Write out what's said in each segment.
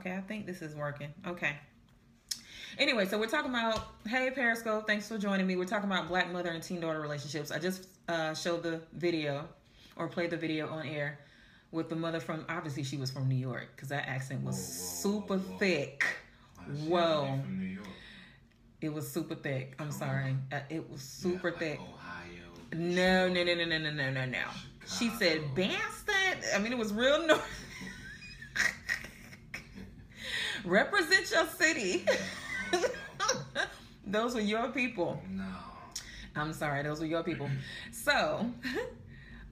Okay, I think this is working. Okay. Anyway, so we're talking about, hey, Periscope, thanks for joining me. We're talking about black mother and teen daughter relationships. I just showed the video or played the video on air with the mother from, obviously she was from New York because that accent was super thick. Whoa. From New York. It was super thick. I'm sorry. It was super thick. Like Ohio. No. She said, bastard. I mean, it was real north. Represent your city. No. Those were your people. No. I'm sorry. Those were your people. So,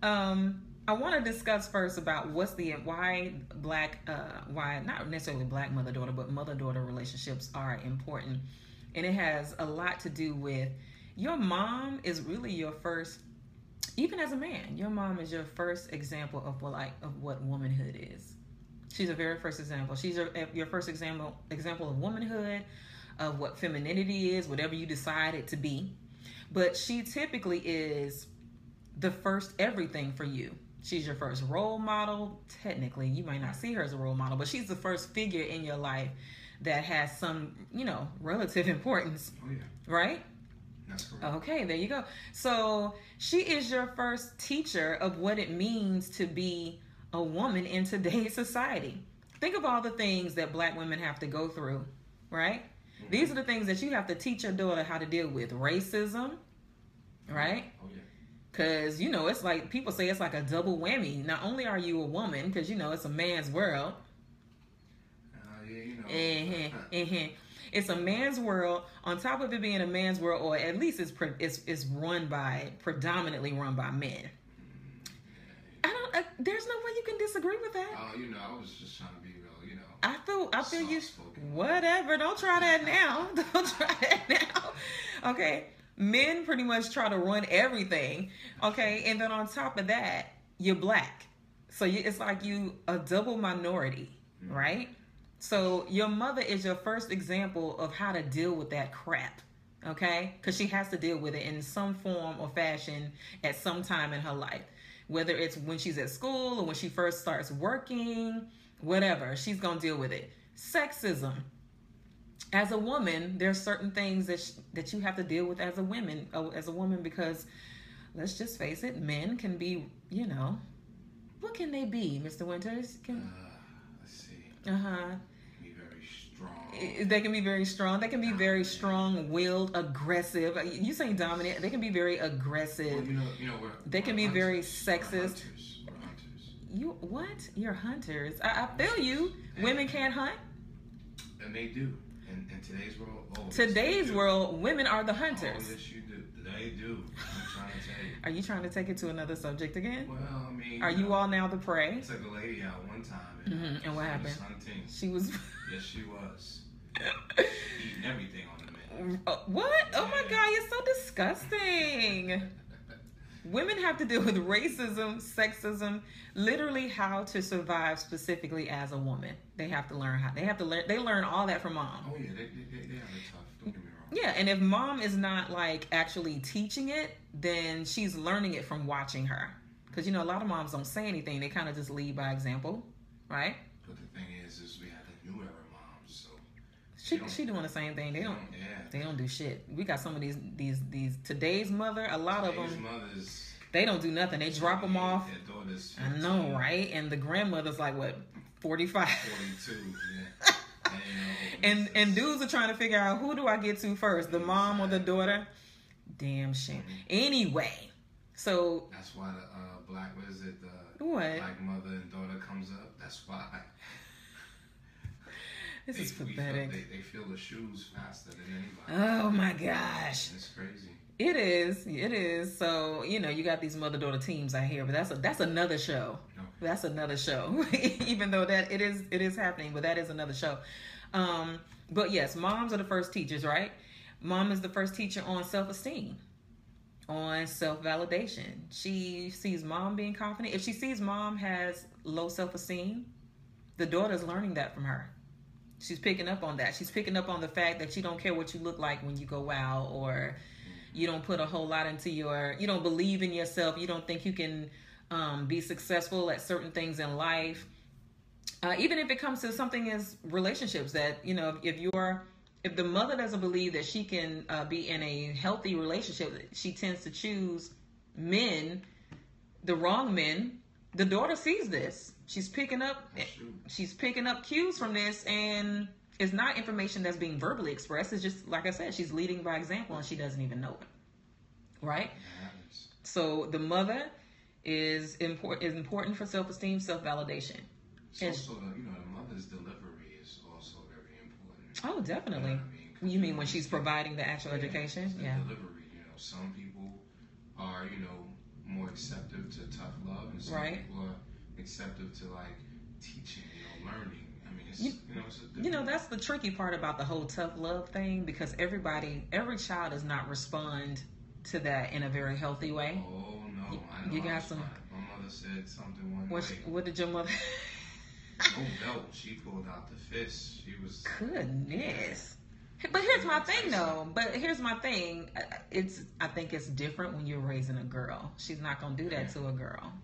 I want to discuss first about why not necessarily black mother-daughter, but mother-daughter relationships are important. And it has a lot to do with your mom is really your first, even as a man, your mom is your first example of what womanhood is. She's the very first example. She's your first example of womanhood, of what femininity is, whatever you decide it to be. But she typically is the first everything for you. She's your first role model. Technically, you might not see her as a role model, but she's the first figure in your life that has some, relative importance. Oh, yeah. Right? That's correct. Okay, there you go. So she is your first teacher of what it means to be a woman in today's society. Think of all the things that black women have to go through, right? Mm-hmm. These are the things that you have to teach your daughter how to deal with. Racism, right? Oh, yeah. Because, it's like, people say it's like a double whammy. Not only are you a woman, because, it's a man's world. It's a man's world. On top of it being a man's world, or at least it's predominantly run by men. There's no way you can disagree with that. Oh, I was just trying to be real, I feel you. Whatever. Don't try that now. Don't try that now. Okay. Men pretty much try to run everything. Okay. And then on top of that, you're black. So it's like you a double minority, right? So your mother is your first example of how to deal with that crap. Okay. Because she has to deal with it in some form or fashion at some time in her life. Whether it's when she's at school or when she first starts working, whatever, she's going to deal with it. Sexism. As a woman, there's certain things that you have to deal with as a woman, because let's just face it, men can be, what can they be, Mr. Winters? Let's see. Be very strong. They can be very strong. They can be very strong-willed, aggressive. You saying dominant? They can be very aggressive. Well, they can be very sexist. We're hunters. You what? You're hunters. I feel you. Women can't hunt. And they do. In today's world. Today's world, women are the hunters. Oh, yes, you do. They do. I'm trying to tell you. Are you trying to take it to another subject again? Well, I mean. Are you all now the prey? I took a lady out one time. And what happened? Hunting. She was. Yes, she was. Eating everything on the menu. What? Yeah. Oh my God, you're so disgusting. Women have to deal with racism, sexism, literally how to survive specifically as a woman. They have to learn they learn all that from mom. Oh yeah, they have it tough. Don't get me wrong. Yeah, and if mom is not like actually teaching it, then she's learning it from watching her. Because a lot of moms don't say anything. They kind of just lead by example, right? But the thing is we have the new era moms, so she doing the same thing. They don't do shit. We got some of these today's mother. A lot of them. Mothers, they don't do nothing. They drop them off. Their daughters 15. I know, right? And the grandmother's like what, 45, 42. Yeah. and dudes are trying to figure out who do I get to first, the mom or the daughter? Damn shame. Anyway, so that's why the black black mother and daughter comes up. That's why. This is pathetic. They feel the shoes faster than anybody. Oh my gosh. It's crazy. It is. So, you got these mother-daughter teams out here, but that's another show. Okay. That's another show. Even though that it is happening, but that is another show. But yes, moms are the first teachers, right? Mom is the first teacher on self-esteem, on self-validation. She sees mom being confident. If she sees mom has low self-esteem, the daughter's learning that from her. She's picking up on that. She's picking up on the fact that you don't care what you look like when you go out, or you don't put a whole lot into you don't believe in yourself. You don't think you can be successful at certain things in life. Even if it comes to something as relationships, that if the mother doesn't believe that she can be in a healthy relationship, she tends to choose men, the wrong men. The daughter sees this. She's picking up cues from this, and it's not information that's being verbally expressed. It's just, like I said, she's leading by example and she doesn't even know it. Right? So the mother is important for self-esteem, self-validation. It's also, the mother's delivery is also very important. Oh, definitely. You know what I mean? You mean when she's providing the actual education? The delivery. Some people are, more acceptive to tough love, and some people are acceptive to like teaching, learning. I mean, it's it's that's the tricky part about the whole tough love thing, because every child does not respond to that in a very healthy way. Oh no, I know. You got some. My mother said something one day. What did your mother? No belt. She pulled out the fist. She was. Goodness. But here's my thing, though. I think it's different when you're raising a girl. She's not gonna do that to a girl.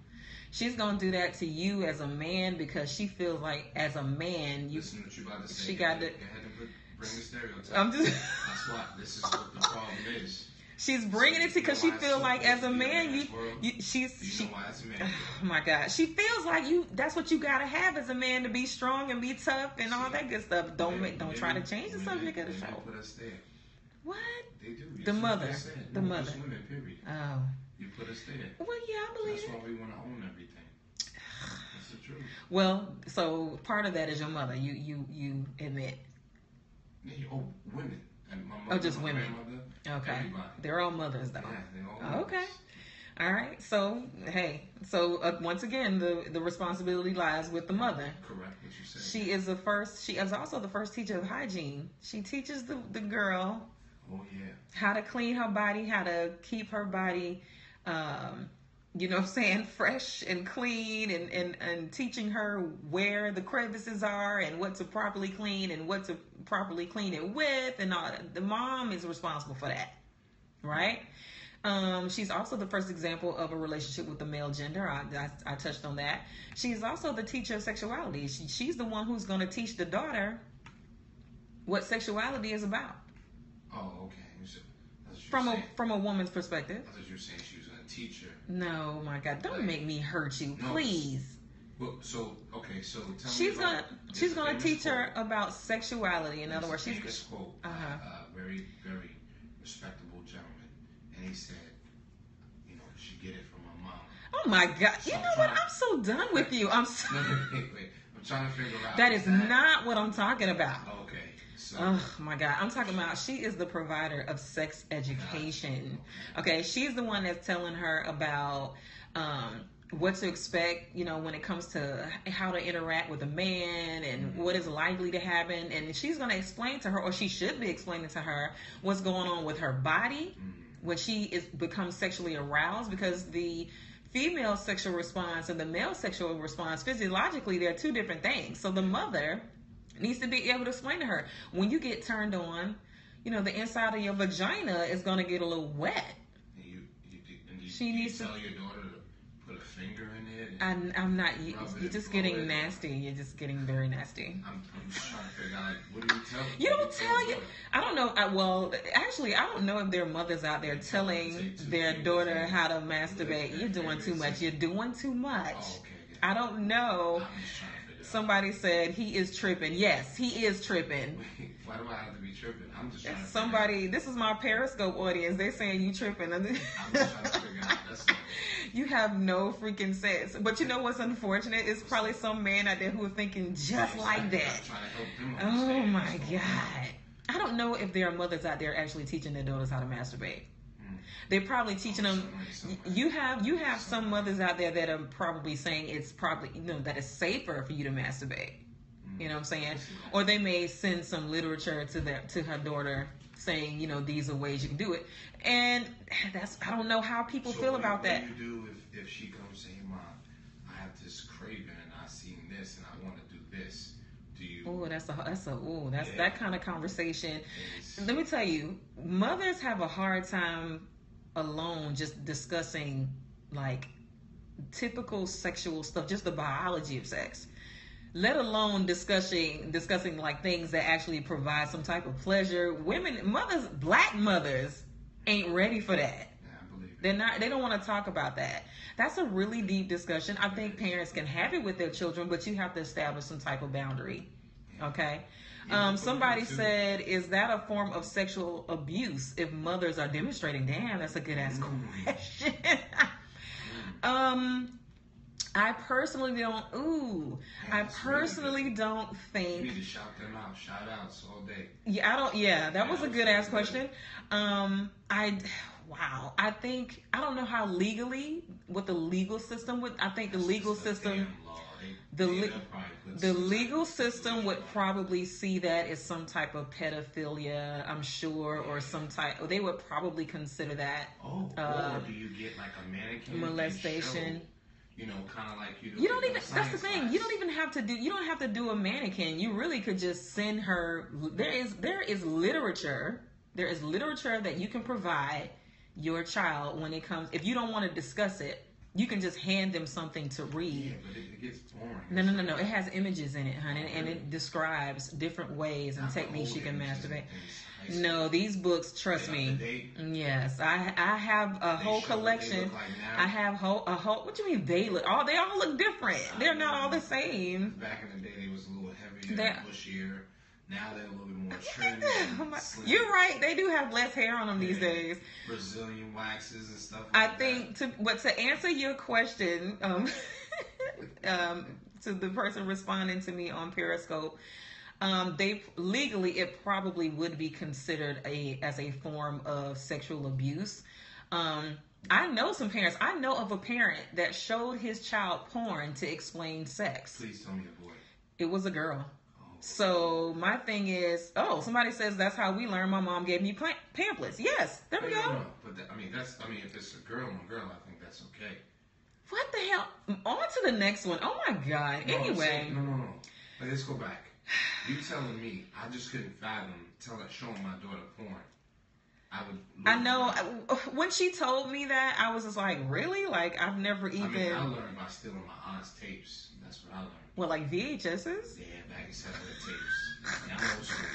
She's gonna do that to you as a man, because she feels like as a man, Listen to what you about to say. She got to. Go ahead and bring the stereotype. I'm just. That's why. This is what the problem is. She's bringing it because she feels like as a man, you know why as a man? Oh my God, she feels like that's what you gotta have as a man, to be strong and be tough and all that good stuff. Don't try to change the subject of the show. Put us there. What? They do. The mother. The mother. Just women, period. Oh. You put us there. Well, yeah, I believe That's why we want to own everything. That's the truth. Well, so part of that is your mother. You admit. Oh, women. And my mother, just women. Okay. Everybody. They're all mothers, though. Yeah, they're all mothers. Okay. All right. So, hey. Once again, the responsibility lies with the mother. Correct what you said. She is also the first teacher of hygiene. She teaches the girl how to clean her body, how to keep her body, fresh and clean, and teaching her where the crevices are and what to properly clean and what to properly clean it with, and all. The mom is responsible for that, right? She's also the first example of a relationship with the male gender. I touched on that. She's also the teacher of sexuality. She's the one who's going to teach the daughter what sexuality is about. Oh, okay. From a woman's perspective. I thought you were saying she was a teacher. No, my God, don't make me hurt you, please. Well, so tell me. She's gonna teach her about sexuality. In other words, she's quote. Very, very respectable gentleman, and he said, she get it from my mom. Oh my God! You know what? I'm so done with you. I'm so. Wait. I'm trying to figure out. That is not what I'm talking about. Okay. So. Oh my God, I'm talking about, she is the provider of sex education. Okay, she's the one that's telling her about what to expect, when it comes to how to interact with a man and what is likely to happen. And she's going to explain to her, or she should be explaining to her, what's going on with her body when she becomes sexually aroused, because the female sexual response and the male sexual response, physiologically, they're two different things. So the mother needs to be able to explain to her, when you get turned on, the inside of your vagina is going to get a little wet. She needs to tell your daughter to put a finger in it. I'm not. You're just getting nasty. You're just getting very nasty. I'm just trying to figure out, what do you tell? You don't tell you. I don't know. I don't know if there are mothers out there telling their daughter how to masturbate. You're doing too much. You're doing too much. Oh, okay. I don't know. Somebody said he is tripping. Yes, he is tripping. Wait, why do I have to be tripping? I'm just trying to Somebody, this is my Periscope audience. They're saying you tripping. I'm just trying to figure out. That's not... You have no freaking sense. But you know what's unfortunate? It's probably some man out there who are thinking just like that. I'm trying to help them. Oh my God. I don't know if there are mothers out there actually teaching their daughters how to masturbate. They're probably teaching them. You have some mothers out there that are probably saying it's probably, that it's safer for you to masturbate. You know what I'm saying? Or they may send some literature to her daughter saying, these are ways you can do it. And I don't know how people feel about that. What do you do if she comes saying, Mom, I have this craving and I seen this and I want to do this? Do you? Oh, that's that kind of conversation. Let me tell you, mothers have a hard time alone just discussing like typical sexual stuff, just the biology of sex. let alone discussing like things that actually provide some type of pleasure. Black mothers ain't ready for that. They don't want to talk about that. That's a really deep discussion. I think parents can have it with their children, but you have to establish some type of boundary. Okay. Somebody said, is that a form of sexual abuse if mothers are demonstrating? Damn, that's a good ass question. I personally don't think. You need to shout them out. Shout outs all day. That was a good ass question. I think, I don't know how legally, what the legal system would, I think the legal system, the legal system would probably see that as some type of pedophilia, I'm sure, or some type, they would probably consider that. Or do you get like a mannequin molestation? You know, kind of like you don't even. That's the thing. Class. You don't have to do a mannequin. You really could just send her. There is literature. There is literature that you can provide your child when it comes. If you don't want to discuss it, you can just hand them something to read. Yeah, but it gets boring. No. It has images in it, honey, and it describes different ways and techniques you can masturbate. No, these books, trust me. Yes, I have a whole collection. I have a whole. What do you mean they look? They all look different. They're not all the same. Back in the day, they was a little heavier, bushier. Now they're a little bit more trendy. You're right. They do have less hair on them these days. Brazilian waxes and stuff. To answer your question, to the person responding to me on Periscope. It probably would be considered as a form of sexual abuse. I know some parents. I know of a parent that showed his child porn to explain sex. Please tell me a boy. It was a girl. Oh. So my thing is, somebody says that's how we learn. My mom gave me pamphlets. Yes, there we go. No. But if it's a girl on girl, I think that's okay. What the hell? On to the next one. Oh my God. No, anyway. No. Let's go back. You telling me I just couldn't fathom showing my daughter porn. I know. When she told me that, I was just like, really? Like, I've never even. I learned by stealing my aunt's tapes. That's what I learned. What, like VHSs? Yeah, back in 7 tapes. Yeah, I'm old school.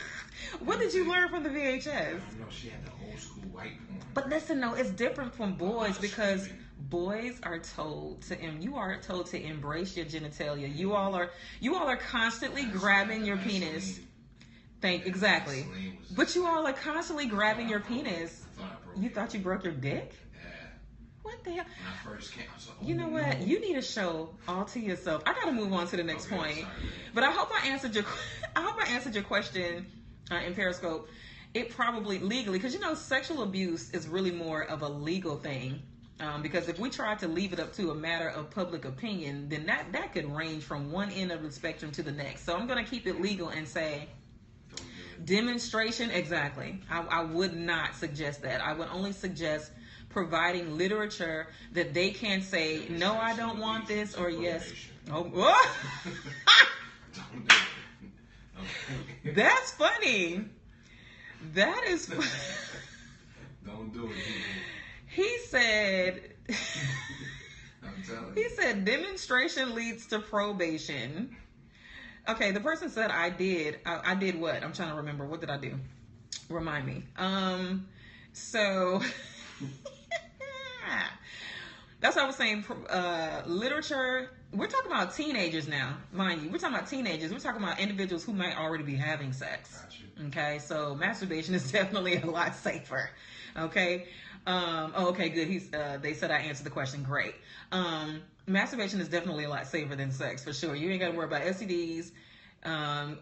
What did you learn from the VHS? I don't know. She had the old school white porn. But listen, no, it's different from boys because boys are told to, you are told to embrace your genitalia. You all are constantly grabbing your penis. Exactly. But you all are constantly grabbing your penis. You thought you broke your dick? Yeah. What the hell? When I first came, I was like, you know what? You need a show all to yourself. I gotta move on to the next point. Sorry, but I hope I answered your question in Periscope. It probably legally, because sexual abuse is really more of a legal thing. Because if we try to leave it up to a matter of public opinion, then that could range from one end of the spectrum to the next. So I'm going to keep it legal and say demonstration. Exactly. I would not suggest that. I would only suggest providing literature that they can say, no, I don't want this, or yes. Oh, what? Don't do it. That's funny. That is funny. Don't do it. He said, I'm telling you. He said demonstration leads to probation. Okay, the person said I did. I did what? I'm trying to remember. What did I do? Remind me. So that's what I was saying. Literature. We're talking about teenagers now, mind you. We're talking about teenagers. We're talking about individuals who might already be having sex. Gotcha. Okay, so masturbation is definitely a lot safer. Okay. Okay, good. They said I answered the question. Great. Masturbation is definitely a lot safer than sex, for sure. You ain't got to worry about STDs,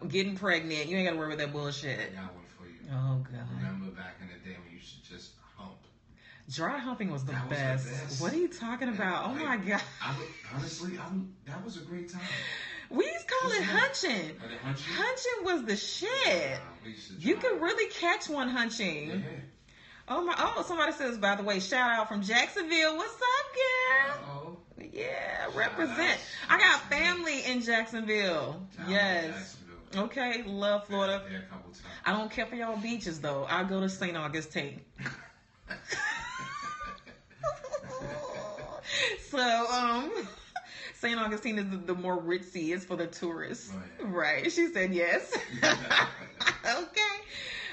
getting pregnant. You ain't got to worry about that bullshit. I got one for you. Oh, God. Remember back in the day when you used to just hump? Dry humping was the best. What are you talking about? Oh, my God. Honestly, that was a great time. We used to call it hunching. Hunching was the shit. You could really catch one hunching. Yeah. Oh, somebody says, by the way, shout out from Jacksonville. What's up, girl? Uh-oh. Yeah, represent. I got family in Jacksonville. Yes. Okay, love Florida. Yeah, a couple times. I don't care for y'all beaches, though. I'll go to St. Augustine. St. Augustine is the more ritzy, is for the tourists. Right. Right. She said yes. Okay.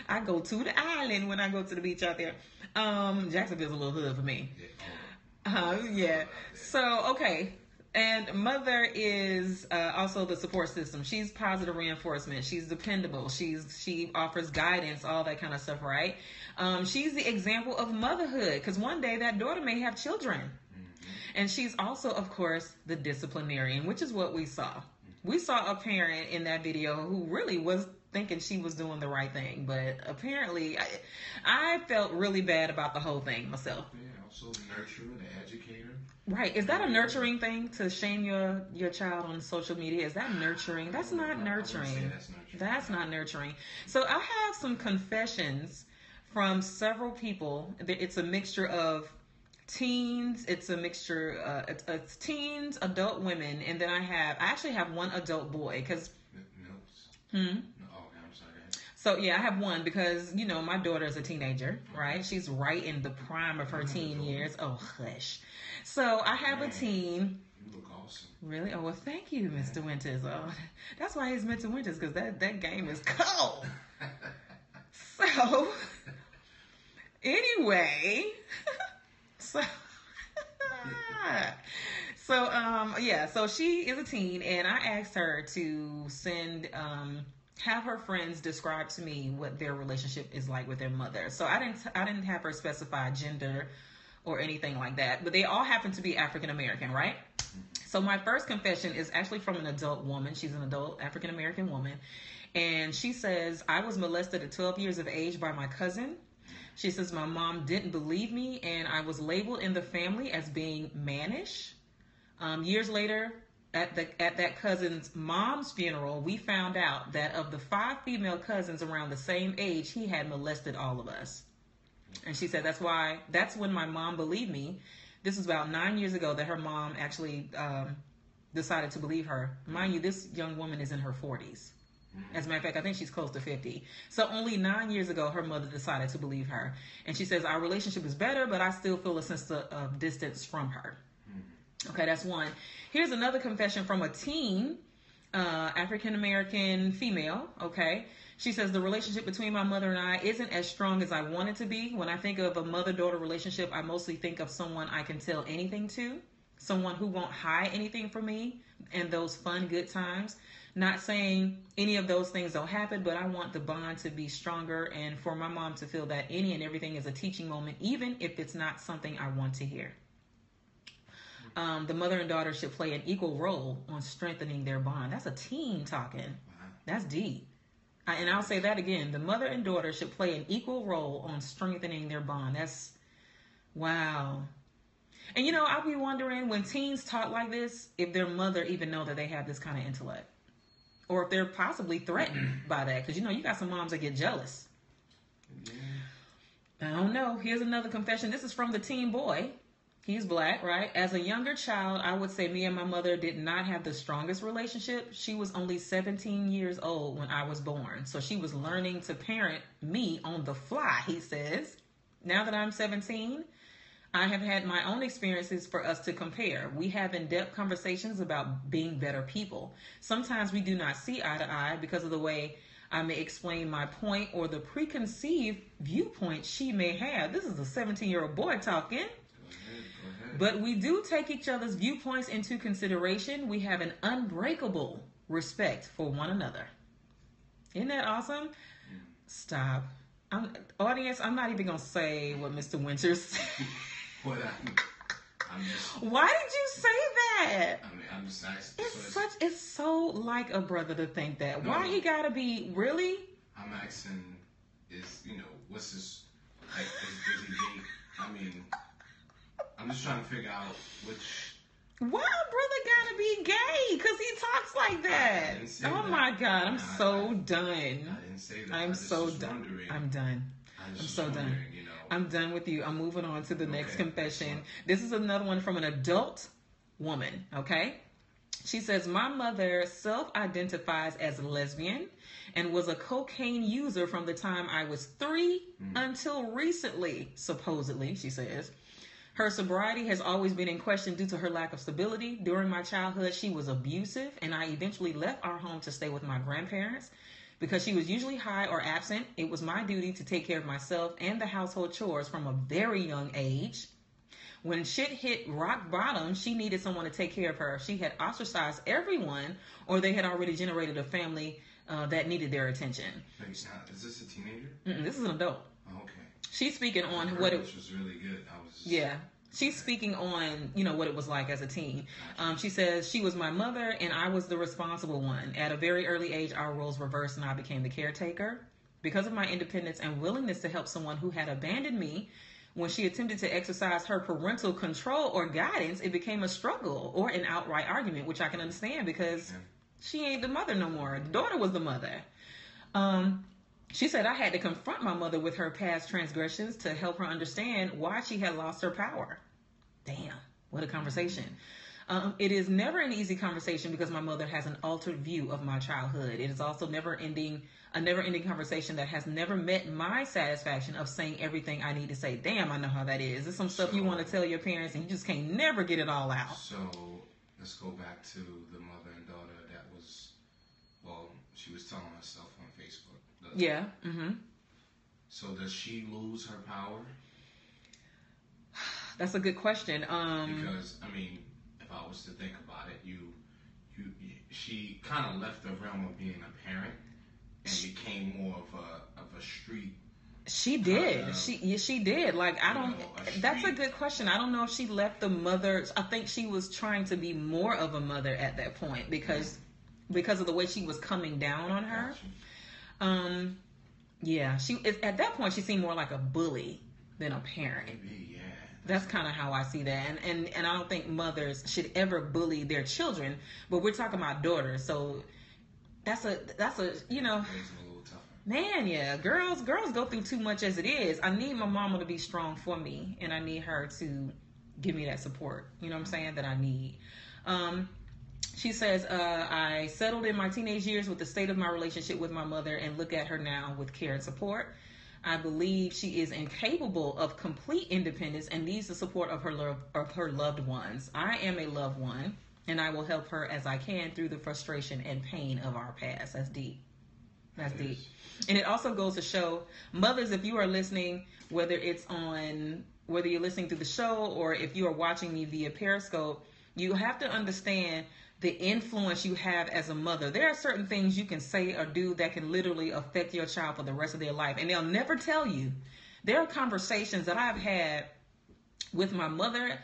I go to the island when I go to the beach out there. Jacksonville's a little hood for me. Yeah. So, okay. And mother is also the support system. She's positive reinforcement. She's dependable. She offers guidance, all that kind of stuff, right? She's the example of motherhood, because one day that daughter may have children. And she's also, of course, the disciplinarian, which is what we saw. We saw a parent in that video who really was thinking she was doing the right thing. But apparently, I felt really bad about the whole thing myself. Yeah, also the nurturer, the educator. Right. Is that a nurturing thing, to shame your child on social media? Is that nurturing? That's not nurturing. That's not nurturing. So I have some confessions from several people. It's a mixture of teens. It's a mixture. It's teens, adult women, and then I actually have one adult boy, because. So yeah, I have one because, my daughter is a teenager, right? She's right in the prime of her teen years. Oh, hush. So I have a teen. You look awesome. Really? Oh, well, thank you, Mr. Winters. Oh, that's why he's Mr. Winters, because that game is cold. So, anyway, so she is a teen, and I asked her to have her friends describe to me what their relationship is like with their mother. So I didn't have her specify gender or anything like that, but they all happen to be African American, right? So my first confession is actually from an adult woman. She's an adult African American woman, and she says, I was molested at 12 years of age by my cousin. She says my mom didn't believe me, and I was labeled in the family as being mannish. Years later, at that cousin's mom's funeral, we found out that of the 5 female cousins around the same age, he had molested all of us. And she said that's when my mom believed me. This was about 9 years ago that her mom actually decided to believe her. Mind you, this young woman is in her 40s. As a matter of fact, I think she's close to 50. So only 9 years ago, her mother decided to believe her. And she says, our relationship is better, but I still feel a sense of distance from her. Okay, that's one. Here's another confession from a teen, African-American female, okay? She says, the relationship between my mother and I isn't as strong as I want it to be. When I think of a mother-daughter relationship, I mostly think of someone I can tell anything to, someone who won't hide anything from me, and those fun, good times. Not saying any of those things don't happen, but I want the bond to be stronger and for my mom to feel that any and everything is a teaching moment, even if it's not something I want to hear. The mother and daughter should play an equal role on strengthening their bond. That's a teen talking. That's deep. And I'll say that again. The mother and daughter should play an equal role on strengthening their bond. That's, wow. And I'll be wondering, when teens talk like this, if their mother even know that they have this kind of intellect. Or if they're possibly threatened by that. Because, you got some moms that get jealous. I don't know. Here's another confession. This is from the teen boy. He's black, right? As a younger child, I would say me and my mother did not have the strongest relationship. She was only 17 years old when I was born. So she was learning to parent me on the fly, he says. Now that I'm 17, I have had my own experiences for us to compare. We have in-depth conversations about being better people. Sometimes we do not see eye to eye because of the way I may explain my point or the preconceived viewpoint she may have. This is a 17-year-old boy talking. But we do take each other's viewpoints into consideration. We have an unbreakable respect for one another. Isn't that awesome? Stop. Audience, I'm not even going to say what Mr. Winters said. Why did you say that? I'm just asking. It's so like a brother to think that. Why he got to be, really? I'm asking, what's his, like, is he gay? I'm just trying to figure out which. Why a brother gotta be gay? Because he talks like that. Oh my God, I'm so done. I didn't say that. I'm so done. I'm done. I'm so done. I'm done with you. I'm moving on to the next confession. This is another one from an adult woman, okay? She says, my mother self-identifies as lesbian and was a cocaine user from the time I was 3 until recently, supposedly, she says. Her sobriety has always been in question due to her lack of stability. During my childhood, she was abusive, and I eventually left our home to stay with my grandparents. Because she was usually high or absent, it was my duty to take care of myself and the household chores from a very young age. When shit hit rock bottom, she needed someone to take care of her. She had ostracized everyone, or they had already generated a family that needed their attention. Is this a teenager? This is an adult. Oh, okay. She's speaking on which was really good. Yeah. She's speaking on, what it was like as a teen. She says, she was my mother and I was the responsible one. At a very early age, our roles reversed and I became the caretaker. Because of my independence and willingness to help someone who had abandoned me, when she attempted to exercise her parental control or guidance, it became a struggle or an outright argument, which I can understand because she ain't the mother no more. The daughter was the mother. She said, I had to confront my mother with her past transgressions to help her understand why she had lost her power. Damn, what a conversation. It is never an easy conversation because my mother has an altered view of my childhood. It is also a never-ending conversation that has never met my satisfaction of saying everything I need to say. Damn, I know how that is. There's some stuff you want to tell your parents and you just can't never get it all out. So let's go back to the mother and daughter that was, she was telling herself on Facebook. Yeah. Mm-hmm. So does she lose her power? That's a good question. Because, if I was to think about it, she kind of left the realm of being a parent and became more of a street. She did. She did. Like, that's a good question. I don't know if she left the mother. I think she was trying to be more of a mother at that point because of the way she was coming down on her. Gotcha. Yeah. At that point, she seemed more like a bully than a parent. Maybe, yeah. That's kind of how I see that. And I don't think mothers should ever bully their children, but we're talking about daughters. So that's a man, yeah. Girls go through too much as it is. I need my mama to be strong for me, and I need her to give me that support. You know what I'm saying? That I need. She says, I settled in my teenage years with the state of my relationship with my mother and look at her now with care and support. I believe she is incapable of complete independence and needs the support of her loved ones. I am a loved one, and I will help her as I can through the frustration and pain of our past. That's deep. That's deep. And it also goes to show, mothers, if you are listening, whether you're listening to the show or if you are watching me via Periscope, you have to understand the influence you have as a mother. There are certain things you can say or do that can literally affect your child for the rest of their life, and they'll never tell you. There are conversations that I've had with my mother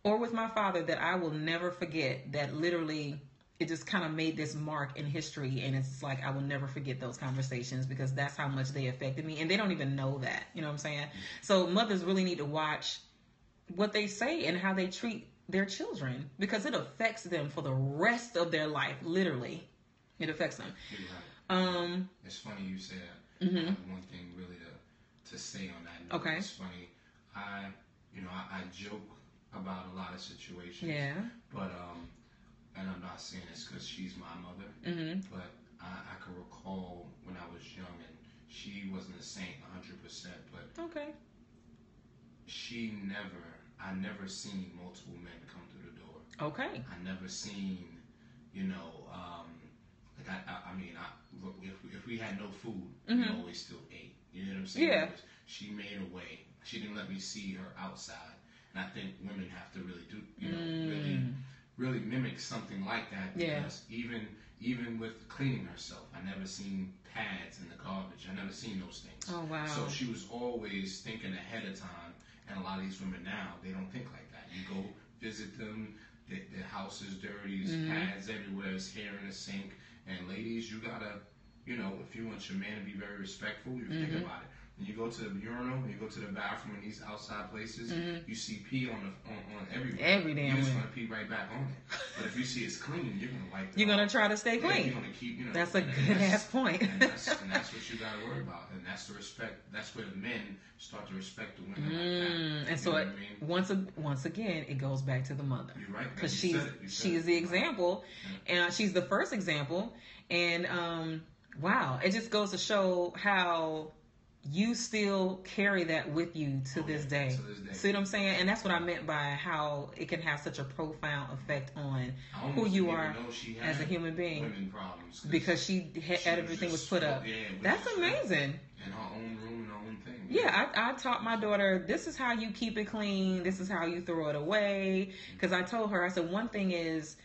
or with my father that I will never forget, that literally it just kind of made this mark in history, and it's like I will never forget those conversations because that's how much they affected me, and they don't even know that. You know what I'm saying? So mothers really need to watch what they say and how they treat their children because it affects them for the rest of their life. Literally, it affects them. You're right. It's funny you say that. Mm-hmm. I have one thing really to say on that note. Okay. It's funny. I joke about a lot of situations. Yeah. But and I'm not saying this because she's my mother. Mm-hmm. But I can recall when I was young, and she wasn't a saint 100%. But okay. I never seen multiple men come through the door. Okay. I never seen, if we had no food, mm-hmm. we always still ate. You know what I'm saying? Yeah. She made a way. She didn't let me see her outside. And I think women have to really do, really mimic something like that. Because even with cleaning herself, I never seen pads in the garbage. I never seen those things. Oh, wow. So she was always thinking ahead of time. And a lot of these women now, they don't think like that. You go visit them, their house is dirty, there's mm-hmm. pads everywhere, there's hair in the sink. And ladies, you gotta, if you want your man to be very respectful, you mm-hmm. think about it. When you go to the urinal, when you go to the bathroom in these outside places, mm-hmm. you see pee on everywhere. Every damn You just way. want to pee right back on it. But if you see it's clean, you're gonna wipe it You're off. gonna try to stay clean. Yeah, you're gonna keep, That's a good ass point. and that's what you gotta worry about. And that's the respect. That's where the men start to respect the women like that. And so once again, it goes back to the mother. You're right. Because she's the example, and she's the first example. And wow, it just goes to show how you still carry that with you to this day. See what I'm saying? And that's what I meant by how it can have such a profound effect on who you are as a human being. Women problems because everything was put up. That's amazing. In her own room, and her own thing. Yeah, I taught my daughter, this is how you keep it clean. This is how you throw it away. Because I told her, I said, one thing is,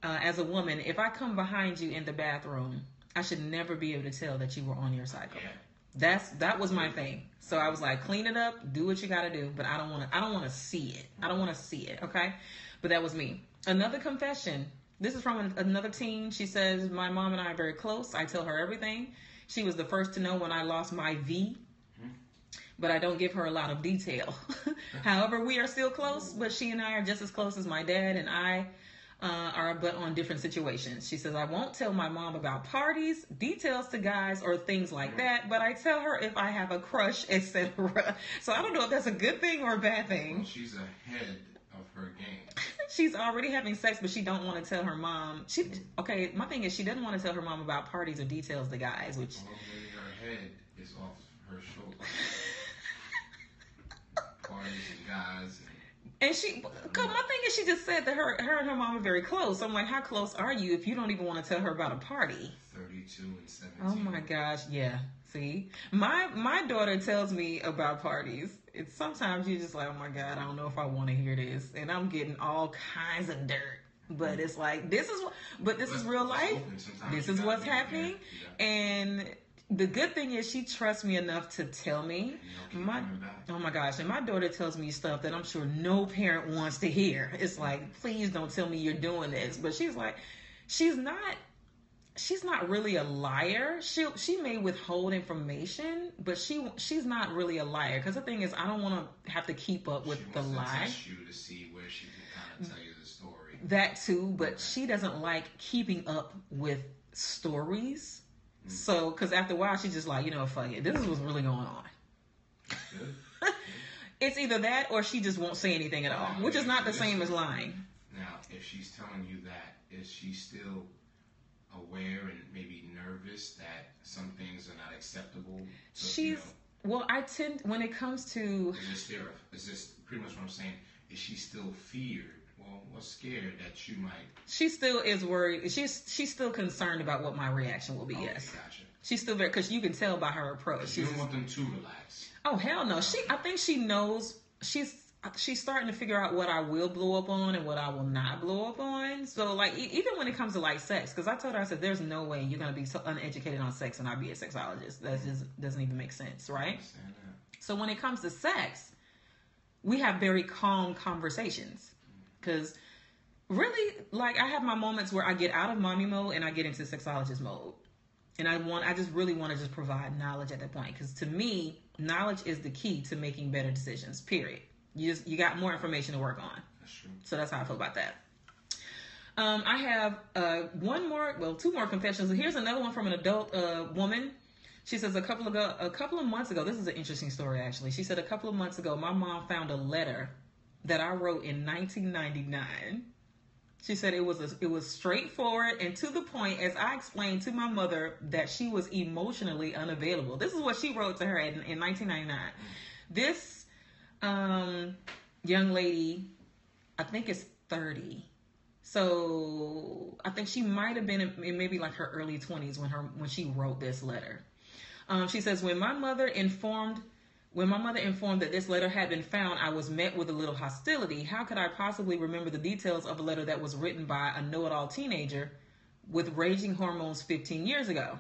as a woman, if I come behind you in the bathroom, I should never be able to tell that you were on your cycle. Yeah. That was my thing. So I was like, clean it up, do what you got to do, but I don't want to see it. I don't want to see it. Okay, but that was me. Another confession. This is from another teen. She says, my mom and I are very close. I tell her everything. She was the first to know when I lost my V, but I don't give her a lot of detail. However, we are still close, but she and I are just as close as my dad and I are, but on different situations. She says, I won't tell my mom about parties, details to guys, or things like that, but I tell her if I have a crush, etc. So I don't know if that's a good thing or a bad thing. Well, she's ahead of her game. She's already having sex, but she don't want to tell her mom. Okay, my thing is she doesn't want to tell her mom about parties or details to guys, which... Well, maybe her head is off her shoulder. Parties and guys... And my thing is, she just said that her and her mom are very close. So I'm like, how close are you if you don't even want to tell her about a party? 32 and 17. Oh my gosh, yeah. See, my daughter tells me about parties. It's sometimes you're just like, oh my God, I don't know if I want to hear this, and I'm getting all kinds of dirt. But it's like this is real life. This is what's happening, and the good thing is she trusts me enough to tell me. Oh my gosh, and my daughter tells me stuff that I'm sure no parent wants to hear. It's like, please don't tell me you're doing this. But she's like, she's not really a liar. She may withhold information, but she's not really a liar. Because the thing is, I don't want to have to keep up with the lie. Test you to see where she can kind of tell you the story. That too, but she doesn't like keeping up with stories. So, because after a while, she's just like, fuck it. This is what's really going on. It's either that or she just won't say anything at all, which is not the same as lying. Now, if she's telling you that, is she still aware and maybe nervous that some things are not acceptable? Well, I tend, when it comes to... Is this pretty much what I'm saying? Is she still feared? Well, scared that you might... She still is worried. She's still concerned about what my reaction will be, yes. Gotcha. She's still very... Because you can tell by her approach. You don't want them to relax. Oh, hell no. I think she knows... She's starting to figure out what I will blow up on and what I will not blow up on. So, like, even when it comes to, like, sex, because I told her, I said, there's no way you're going to be so uneducated on sex and I'll be a sexologist. That just doesn't even make sense, right? So when it comes to sex, we have very calm conversations. Because really, like, I have my moments where I get out of mommy mode and I get into sexologist mode. And I just really want to just provide knowledge at that point. Because to me, knowledge is the key to making better decisions, period. You got more information to work on. That's true. So that's how I feel about that. I have two more confessions. Here's another one from an adult woman. She says a couple of months ago, this is an interesting story actually. She said a couple of months ago, my mom found a letter that I wrote in 1999. She said it was straightforward and to the point as I explained to my mother that she was emotionally unavailable. This is what she wrote to her in 1999. This young lady, I think is 30. So I think she might have been in maybe like her early 20s when she wrote this letter. She says, when my mother informed that this letter had been found, I was met with a little hostility. How could I possibly remember the details of a letter that was written by a know-it-all teenager with raging hormones 15 years ago?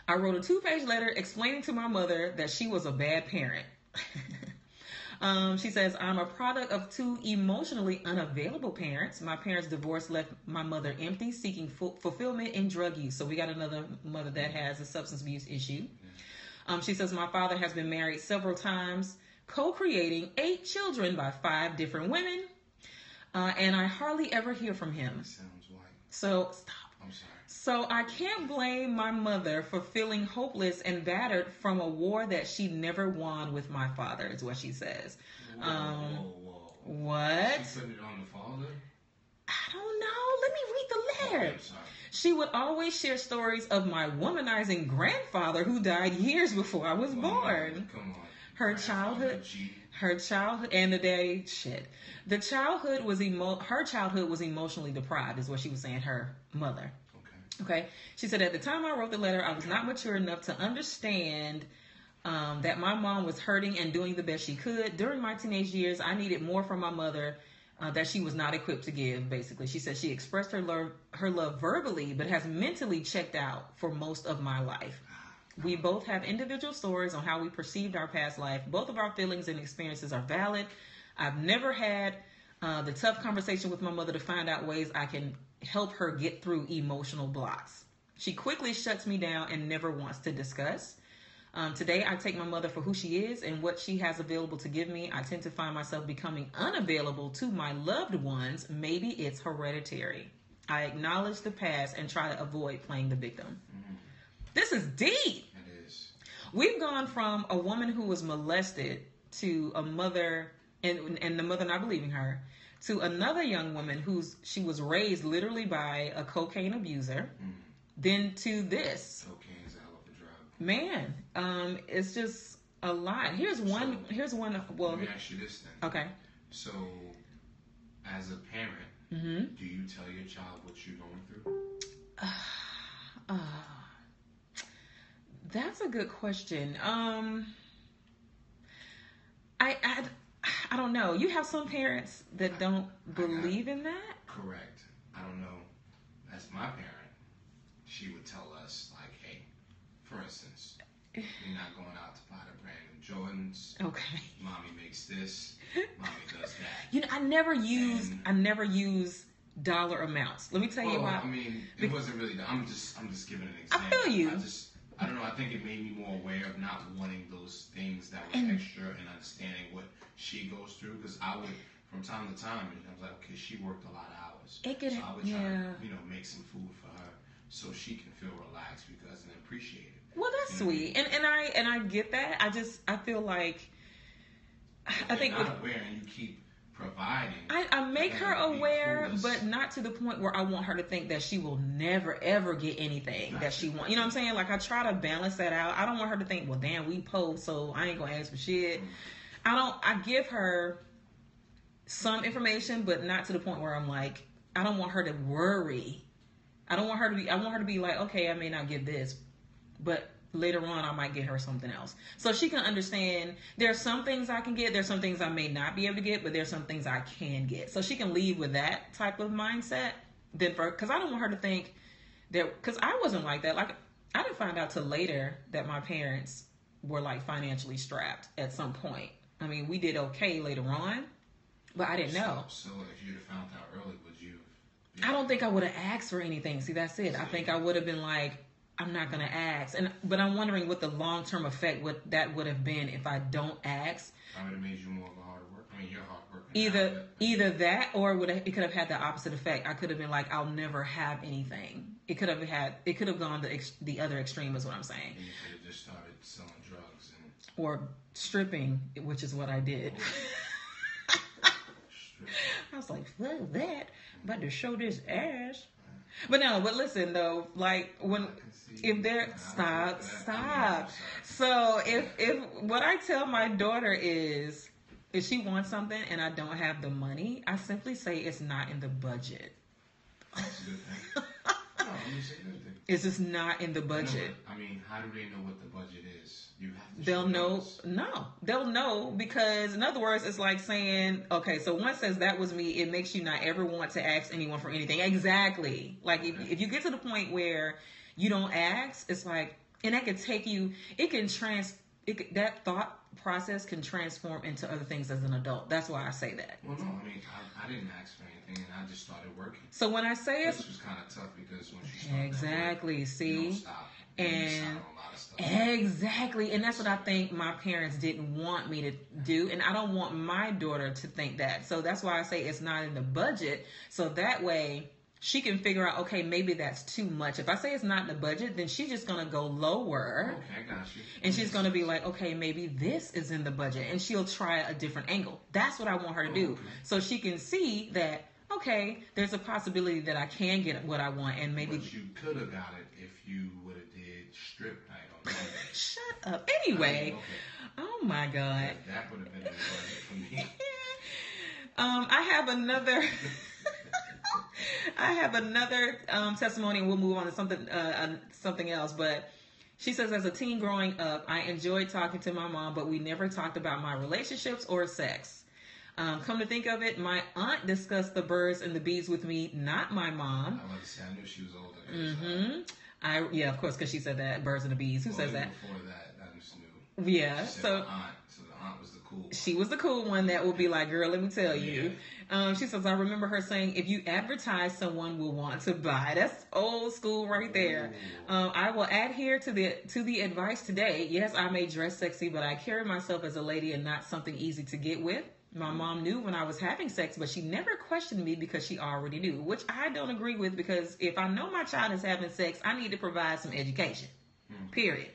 I wrote a 2-page letter explaining to my mother that she was a bad parent. She says, I'm a product of 2 emotionally unavailable parents. My parents' divorce left my mother empty, seeking fulfillment in drug use. So we got another mother that has a substance abuse issue. She says, my father has been married several times, co-creating 8 children by 5 different women. And I hardly ever hear from him. That sounds like... So, stop. I'm sorry. So I can't blame my mother for feeling hopeless and battered from a war that she never won with my father, is what she says. Whoa. What? She put it on the father? I don't know. Let me read the scared. She would always share stories of my womanizing grandfather who died years before I was born. Come on. Her childhood, and the day, shit. The childhood was her childhood was emotionally deprived, is what she was saying. Her mother. Okay. She said, at the time I wrote the letter, I was not mature enough to understand that my mom was hurting and doing the best she could. During my teenage years, I needed more from my mother that she was not equipped to give, basically. She said she expressed her love verbally, but has mentally checked out for most of my life. We both have individual stories on how we perceived our past life. Both of our feelings and experiences are valid. I've never had the tough conversation with my mother to find out ways I can help her get through emotional blocks. She quickly shuts me down and never wants to discuss. Today, I take my mother for who she is and what she has available to give me. I tend to find myself becoming unavailable to my loved ones. Maybe it's hereditary. I acknowledge the past and try to avoid playing the victim. This is deep. It is. We've gone from a woman who was molested to a mother, and the mother not believing her, to another young woman she was raised literally by a cocaine abuser, then to this. Cocaine's a hell of a drug. Man, it's just a lot. Here's one. Well, let me ask you this then. Okay. So, as a parent, do you tell your child what you're going through? That's a good question. I don't know. You have some parents that don't believe in that? Correct. I don't know. As my parent, she would tell us, like, hey, for instance, you're not going out to buy the brand new Jordans. Okay. Mommy makes this. Mommy does that. You know, I never use dollar amounts. Let me tell you why. I mean, it wasn't really. I'm just giving an example. I feel you. I don't know. I think it made me more aware of not wanting those things that were extra and understanding what she goes through. Because I would, from time to time, I was like, okay, she worked a lot of hours. So I would try to, make some food for her so she can feel relaxed and appreciate it. Well, that's sweet, and I get that. I feel like I think not aware and you keep providing. I make her aware, but not to the point where I want her to think that she will never ever get anything that she wants. You know what I'm saying? Like, I try to balance that out. I don't want her to think, well, damn, we poor, so I ain't gonna ask for shit. I give her some information, but not to the point where I'm like, I don't want her to worry. I want her to be like, okay, I may not get this, but later on I might get her something else. So she can understand there's some things I can get, there's some things I may not be able to get, but there's some things I can get. So she can leave with that type of mindset. Because I don't want her to think that, because I wasn't like that. Like, I didn't find out till later that my parents were like financially strapped at some point. I mean, we did okay later on, but I didn't know. So if you'd have found out early, would you? I don't think I would have asked for anything. See, that's it. I think I would have been like, I'm not going to ask. But I'm wondering what the long-term effect would have been if I don't ask. I would have made you more of a hard worker. I mean, you're hard worker. Either that, or it could have had the opposite effect. I could have been like, I'll never have anything. It could have gone the other extreme, is what I'm saying. And you could have just started selling drugs or stripping, which is what I did. I was like, fuck that. I'm about to show this ass. But listen though, like if they're stop. So if what I tell my daughter is, if she wants something and I don't have the money, I simply say it's not in the budget. That's a good thing. No, it's a good thing. It's just not in the budget. I mean, how do they know what the budget is? You have to. They'll know. No, they'll know, because in other words, it's like saying, okay, so one says that was me. It makes you not ever want to ask anyone for anything. Exactly. Like if you get to the point where you don't ask, it's like, and that could take you. That thought process can transform into other things as an adult. That's why I say that. Well, no, I mean, I didn't ask for anything, and I just started working. So when I say it, this was kind of tough because when you start exactly, work, see, you don't stop. And exactly, and that's what I think my parents didn't want me to do, and I don't want my daughter to think that. So that's why I say it's not in the budget. So that way she can figure out, okay, maybe that's too much. If I say it's not in the budget, then she's just gonna go lower. Okay, I got you. And she's gonna be like, okay, maybe this is in the budget, and she'll try a different angle. That's what I want her to do, so she can see that, okay, there's a possibility that I can get what I want, and maybe. But you could have got it if you would have did strip night on Monday. Shut up. Anyway. Okay. Oh my God. That would have been important for me. I have another. I have another testimony, and we'll move on to something else. But she says, as a teen growing up, I enjoyed talking to my mom, but we never talked about my relationships or sex. Come to think of it, my aunt discussed the birds and the bees with me, not my mom. I was about to say, I knew she was older. Yeah, of course, because she said that, birds and the bees. Who says that? Before that, I just knew. Yeah, so the aunt was the cool one. She was the cool one that would be like, girl, let me tell you. She says, I remember her saying, if you advertise, someone will want to buy. That's old school right there. I will adhere to the advice today. Yes, I may dress sexy, but I carry myself as a lady and not something easy to get with. My mom knew when I was having sex, but she never questioned me because she already knew, which I don't agree with, because if I know my child is having sex, I need to provide some education, period.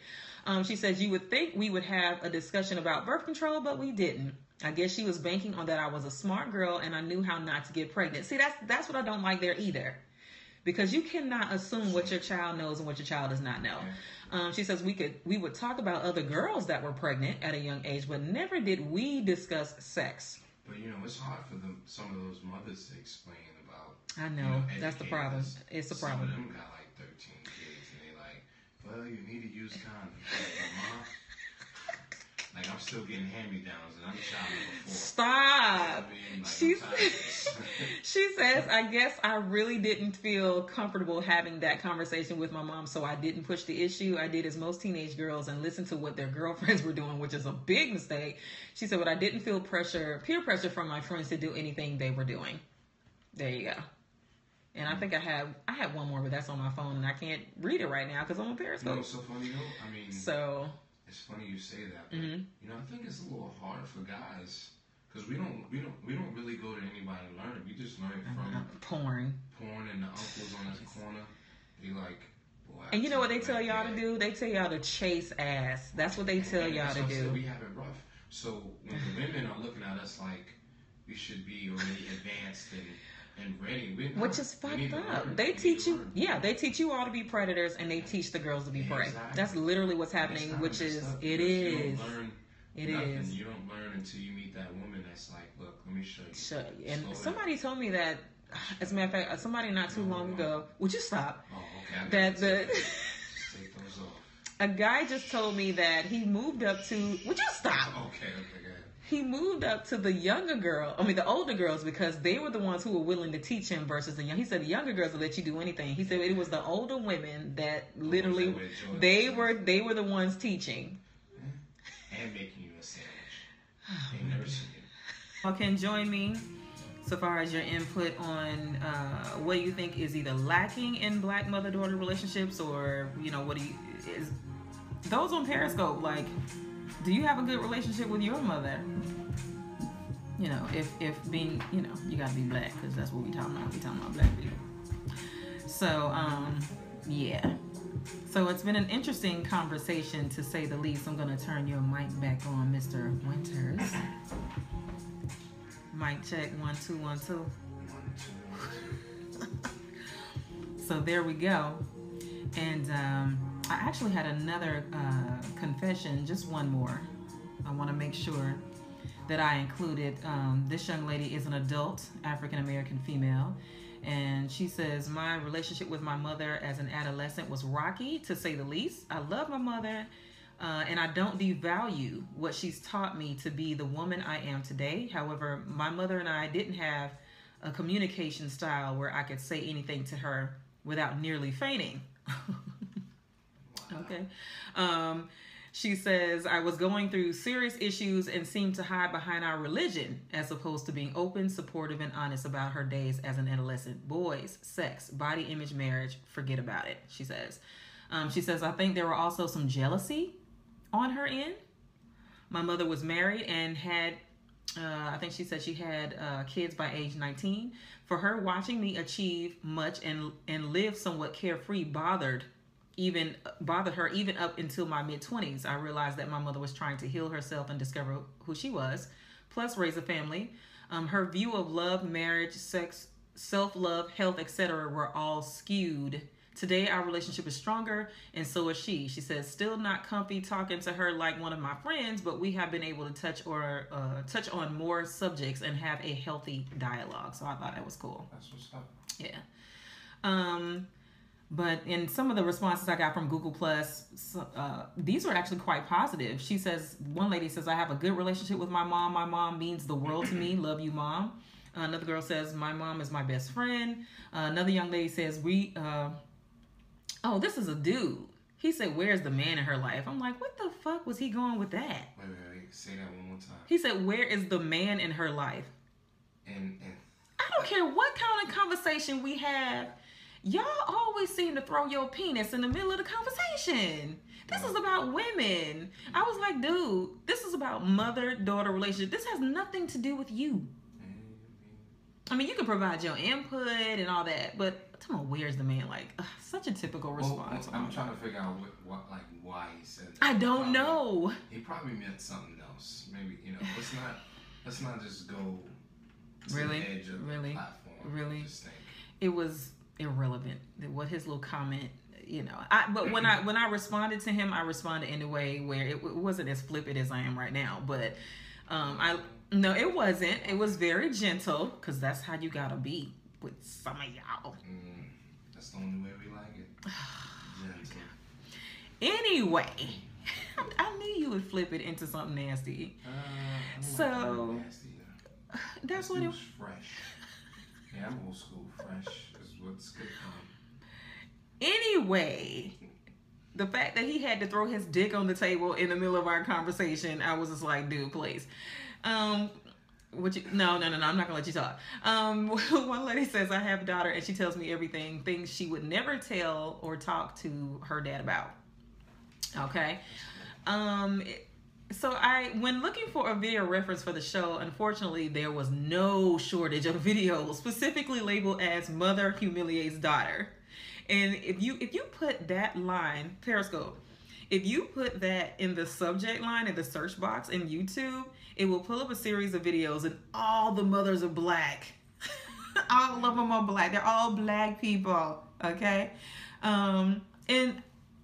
She says, you would think we would have a discussion about birth control, but we didn't. I guess she was banking on that I was a smart girl and I knew how not to get pregnant. See, that's what I don't like there either, because you cannot assume what your child knows and what your child does not know. She says we would talk about other girls that were pregnant at a young age, but never did we discuss sex. But it's hard for some of those mothers to explain about. I know that's the problem. It's the problem. Some of them got like 13 kids, and they like, well, you need to use condoms. Like, I'm still getting hand-me-downs, and I'm child number 4. Stop. You know what I mean? Like, she says, I guess I really didn't feel comfortable having that conversation with my mom, so I didn't push the issue. I did as most teenage girls and listened to what their girlfriends were doing, which is a big mistake. She said, but I didn't feel peer pressure from my friends to do anything they were doing. There you go. And I think I have one more, but that's on my phone, and I can't read it right now because I'm on Periscope. It's so funny, though. I mean... It's funny you say that, but I think it's a little hard for guys because we don't really go to anybody to learn it. We just learn it from porn and the uncles on the corner. They like, boy. And you know what they tell y'all to do? They tell y'all to chase ass. That's what they tell y'all to do. We have it rough. So when the women are looking at us like we should be already advanced and ready, which is fucked up. They teach you, they teach you all to be predators, and they teach the girls to be prey. Exactly. That's literally what's happening. Which is, it is. You don't learn until you meet that woman that's like, look, let me show you. And somebody told me that, as a matter of fact, somebody not too long ago. Would you stop? Oh, okay. Take those off. A guy just told me that he moved up to. Would you stop? Okay. He moved up to the older girls, because they were the ones who were willing to teach him versus the young. He said the younger girls will let you do anything. He said it was the older women that literally, they were the ones teaching. And making you a sandwich. They never seen you. Y'all can join me so far as your input on what do you think is either lacking in Black mother-daughter relationships, or, what do you, is those on Periscope, like, do you have a good relationship with your mother? If being, you gotta be Black, because that's what we talking about. We talking about Black people. So, yeah. So it's been an interesting conversation, to say the least. I'm gonna turn your mic back on, Mr. Winters. Mic check, 1 2 1 2. So there we go. And I actually had another confession, just one more. I want to make sure that I included. This young lady is an adult African-American female, and she says, my relationship with my mother as an adolescent was rocky, to say the least. I love my mother, and I don't devalue what she's taught me to be the woman I am today. However, my mother and I didn't have a communication style where I could say anything to her without nearly fainting. Okay. She says, I was going through serious issues and seemed to hide behind our religion, as opposed to being open, supportive, and honest about her days as an adolescent. Boys, sex, body image, marriage, forget about it, she says. She says, I think there were also some jealousy on her end. My mother was married and had, I think she said she had kids by age 19. For her, watching me achieve much and live somewhat carefree bothered her even up until my mid-20s. I realized that my mother was trying to heal herself and discover who she was, plus raise a family. Her view of love, marriage, sex self-love, health, etc. were all skewed. Today, our relationship is stronger, and so is she. She says, still not comfy talking to her like one of my friends, but we have been able to touch on more subjects and have a healthy dialogue. So I thought that was cool. That's what's up. Yeah. But in some of the responses I got from Google Plus, these were actually quite positive. She says, one lady says, I have a good relationship with my mom. My mom means the world to me. Love you, Mom. Another girl says, my mom is my best friend. Another young lady says, oh, this is a dude. He said, where's the man in her life? I'm like, what the fuck was he going with that? Wait. Say that one more time. He said, where is the man in her life? And I don't care what kind of conversation we have. Y'all always seem to throw your penis in the middle of the conversation. This is about women. I was like, dude, this is about mother-daughter relationship. This has nothing to do with you. I mean, you can provide your input and all that, but tell me, where's the man? Like, such a typical response. Well, I'm trying to figure out why he said that. I don't know. He probably meant something else. Maybe, let's not just go to the edge of the platform. Really? Just think. It was irrelevant. What his little comment, but when I responded to him, I responded in a way where it wasn't as flippant as I am right now, but no, it wasn't. It was very gentle, because that's how you gotta be with some of y'all. That's the only way we like it. Gentle. Anyway, I knew you would flip it into something nasty. So nasty, that's what it was. Fresh. Yeah, I'm old school. Fresh is what's good. Anyway, the fact that he had to throw his dick on the table in the middle of our conversation, I was just like, dude, please. No, I'm not gonna let you talk. One lady says, I have a daughter and she tells me everything, things she would never tell or talk to her dad about. Okay. So when looking for a video reference for the show, unfortunately, there was no shortage of videos specifically labeled as mother humiliates daughter. And if you put that line, Periscope, if you put that in the subject line in the search box in YouTube, it will pull up a series of videos and all the mothers are black. All of them are black. They're all black people, okay? And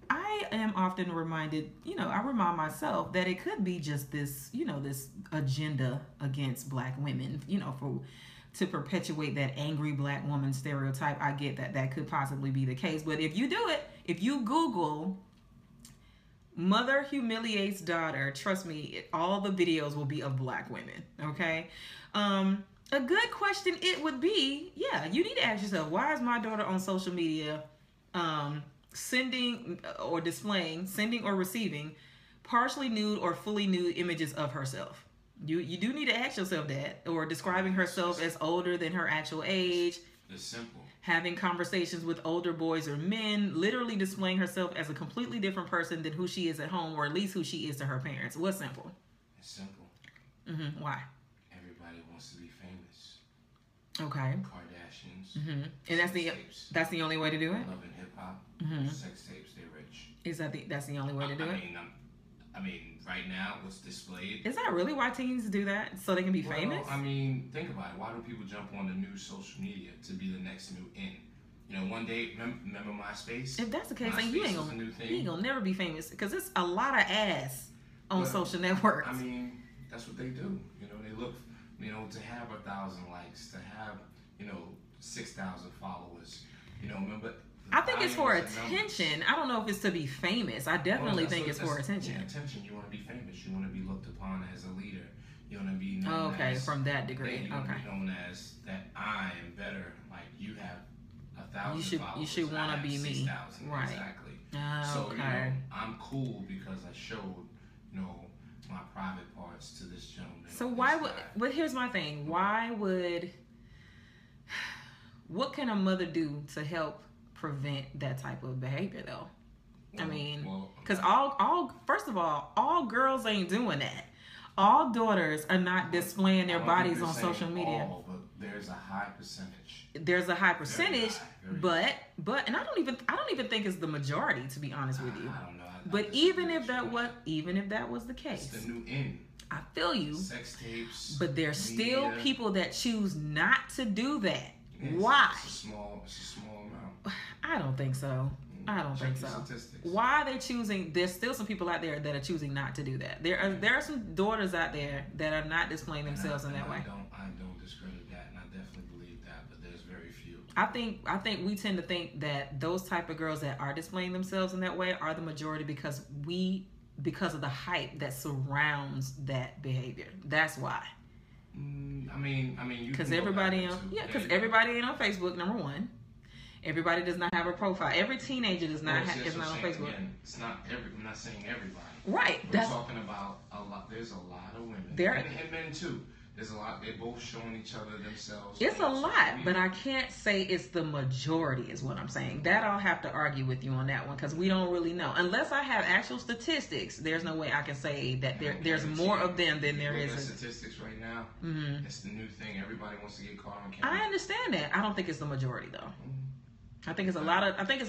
I am often reminded, I remind myself that it could be just this, this agenda against black women, to perpetuate that angry black woman stereotype. I get that could possibly be the case. But if you do it, if you Google mother humiliates daughter, trust me, all the videos will be of black women, okay? A good question it would be, you need to ask yourself, why is my daughter on social media sending or receiving partially nude or fully nude images of herself? You do need to ask yourself that, or describing herself as older than her actual age. It's simple. Having conversations with older boys or men, literally displaying herself as a completely different person than who she is at home, or at least who she is to her parents. What's simple? It's simple. Why? Everybody wants to be famous. Okay. Kardashians. And that's the only way to do it? Love and hip hop. Sex tapes, they're rich. Is that's the only way to do it? I mean, right now, what's displayed. Is that really why teens do that? So they can be famous? I mean, think about it. Why do people jump on the new social media to be the next new in? One day, remember MySpace? If that's the case, then you ain't gonna never be famous, because it's a lot of ass on social networks. I mean, that's what they do. They look, to have 1,000 likes, to have, 6,000 followers. Remember. I think it's for attention. I don't know if it's to be famous. I definitely think it's for attention. Yeah, attention. You want to be famous. You want to be looked upon as a leader. You want to be known as... from that degree. You want to be known as that I am better. Like, you have 1,000 followers. You should want to be 6, me. 000. Right. Exactly. So, I'm cool because I showed, my private parts to this gentleman. So why would... But here's my thing. Why would... What can a mother do to help prevent that type of behavior, though? I mean, because first of all girls ain't doing that. All daughters are not displaying their bodies on social media. But there's a high percentage. There's a high percentage, but and I don't even think it's the majority, to be honest with you. I don't know. But even if that was the case, it's the new in. I feel you. Sex tapes. But there's still people that choose not to do that. Why? It's a small amount. I don't think so. I don't think so. Why are they choosing? There's still some people out there that are choosing not to do that. There are some daughters out there that are not displaying themselves in that way. I don't discredit that, and I definitely believe that, but there's very few. I think we tend to think that those type of girls that are displaying themselves in that way are the majority because of the hype that surrounds that behavior. That's why. I mean, because everybody ain't on Facebook. Number one. Everybody does not have a profile. Every teenager is not on Facebook. Again, it's not I'm not saying everybody. Right. We're talking about a lot. There's a lot of women and men too. There's a lot. They're both showing each other themselves. It's a lot, but I can't say it's the majority. Is what I'm saying. That I'll have to argue with you on that one because we don't really know. Unless I have actual statistics, there's no way I can say that there's more of them than there is. Statistics right now. Mm-hmm. It's the new thing. Everybody wants to get caught on camera. I understand that. I don't think it's the majority though. Mm-hmm. I think it's